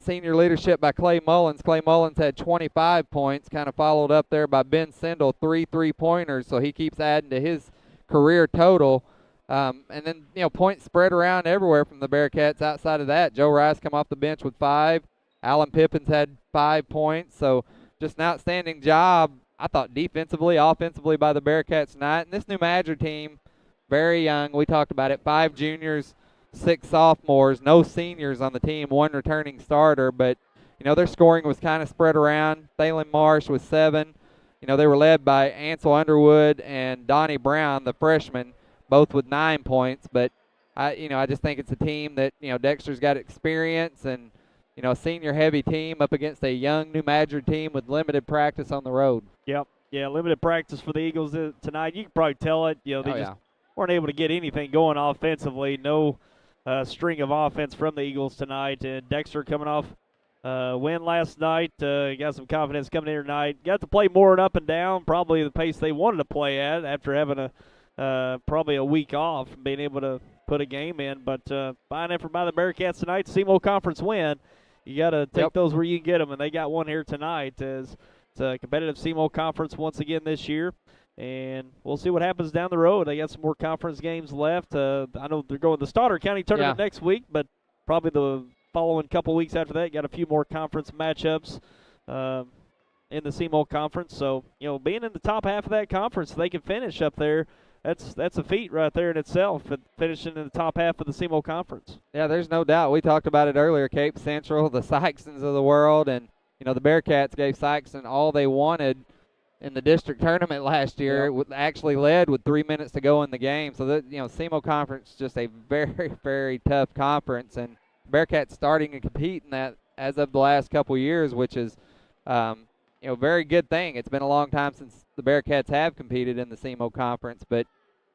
Senior leadership by Clay Mullins. Clay Mullins had 25 points, kind of followed up there by Ben Sindel, 3 3-pointers, so he keeps adding to his career total. And then, you know, points spread around everywhere from the Bearcats. Outside of that, Joe Rice come off the bench with 5. Alan Pippins had 5 points, so just an outstanding job, I thought, defensively, offensively by the Bearcats tonight. And this New Madrid team, very young. We talked about it, 5 juniors, 6 sophomores, no seniors on the team, 1 returning starter. But, you know, their scoring was kind of spread around. Thalen Marsh with 7. You know, they were led by Ansel Underwood and Donnie Brown, the freshman, both with 9 points. But, I just think it's a team that, you know, Dexter's got experience and, you know, a senior-heavy team up against a young New Madrid team with limited practice on the road. Yep. Yeah, limited practice for the Eagles tonight. You can probably tell it. You know, they just weren't able to get anything going offensively. No string of offense from the Eagles tonight. And Dexter coming off win last night. Got some confidence coming in tonight. Got to play more and up and down, probably the pace they wanted to play at after having probably a week off and being able to put a game in. But fine effort by the Bearcats tonight. SEMO Conference win. You got to take those where you can get them, and they got one here tonight as it's a competitive SEMO Conference once again this year. And we'll see what happens down the road. They got some more conference games left. I know they're going to the Stoddard County tournament next week, but probably the following couple weeks after that, got a few more conference matchups in the SEMO Conference. So, you know, being in the top half of that conference, they can finish up there. That's a feat right there in itself, finishing in the top half of the SEMO Conference. Yeah, there's no doubt. We talked about it earlier, Cape Central, the Sykesons of the world, and, you know, the Bearcats gave Sykeson all they wanted in the district tournament last year. It actually led with 3 minutes to go in the game. So, you know, SEMO Conference is just a very, very tough conference, and Bearcats starting to compete in that as of the last couple years, which is, you know, very good thing. It's been a long time since the Bearcats have competed in the SEMO Conference. But,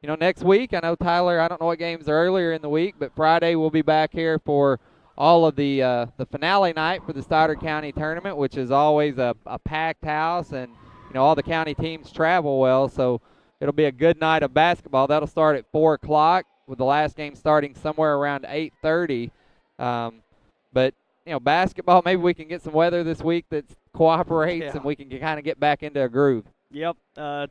you know, next week, I know Tyler, I don't know what games are earlier in the week, but Friday we'll be back here for all of the finale night for the Stoddard County tournament, which is always a packed house, and, you know, all the county teams travel well, so it'll be a good night of basketball. That'll start at 4 o'clock with the last game starting somewhere around 8:30. But, you know, basketball, maybe we can get some weather this week that cooperates and we can kind of get back into a groove. Yep.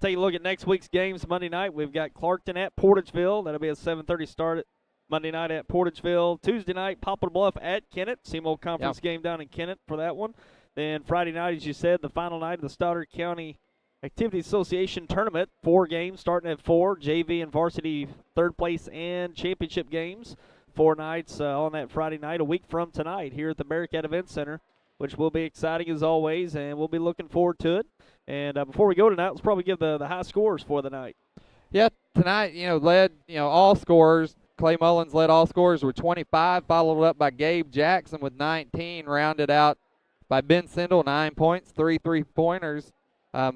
Take a look at next week's games Monday night. We've got Clarkton at Portageville. That'll be a 7:30 start Monday night at Portageville. Tuesday night, Poplar Bluff at Kennett. SEMO Conference game down in Kennett for that one. Then Friday night, as you said, the final night of the Stoddard County Activity Association Tournament. 4 games starting at 4. JV and varsity third place and championship games. 4 nights on that Friday night, a week from tonight here at the Bearcat Event Center, which will be exciting as always, and we'll be looking forward to it. And before we go tonight, let's probably give the high scores for the night. Yeah, tonight, you know, led, you know, all scorers. Clay Mullins led all scorers with 25, followed up by Gabe Jackson with 19, rounded out by Ben Sindel, 9 points, 3 3-pointers.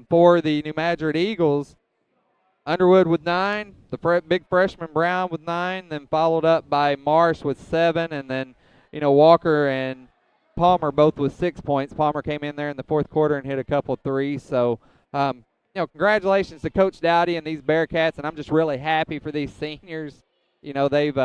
For the New Madrid Eagles, Underwood with 9, the big freshman Brown with 9, then followed up by Marsh with 7, and then, you know, Walker and Palmer both with 6 points. Palmer came in there in the fourth quarter and hit a couple threes. So, you know, congratulations to Coach Dowdy and these Bearcats, and I'm just really happy for these seniors. You know, they've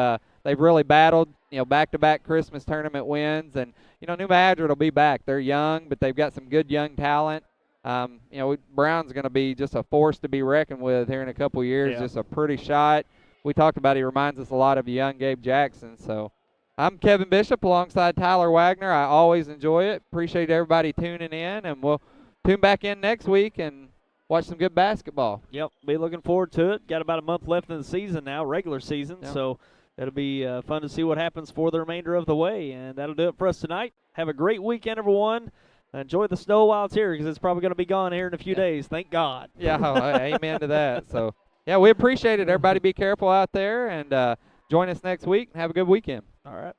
really battled, you know, back-to-back Christmas tournament wins, and, you know, New Madrid will be back. They're young, but they've got some good young talent. You know, Brown's going to be just a force to be reckoned with here in a couple years. Just a pretty shot. We talked about he reminds us a lot of young Gabe Jackson. So I'm Kevin Bishop alongside Tyler Wagner. I always enjoy it. Appreciate everybody tuning in, and we'll tune back in next week and watch some good basketball. Yep, be looking forward to it. Got about a month left in the season now, regular season, so it'll be fun to see what happens for the remainder of the way. And that'll do it for us tonight. Have a great weekend, everyone. Enjoy the snow while it's here, because it's probably going to be gone here in a few days. Thank God. Yeah, amen to that. So, yeah, we appreciate it. Everybody be careful out there, and join us next week. Have a good weekend. All right.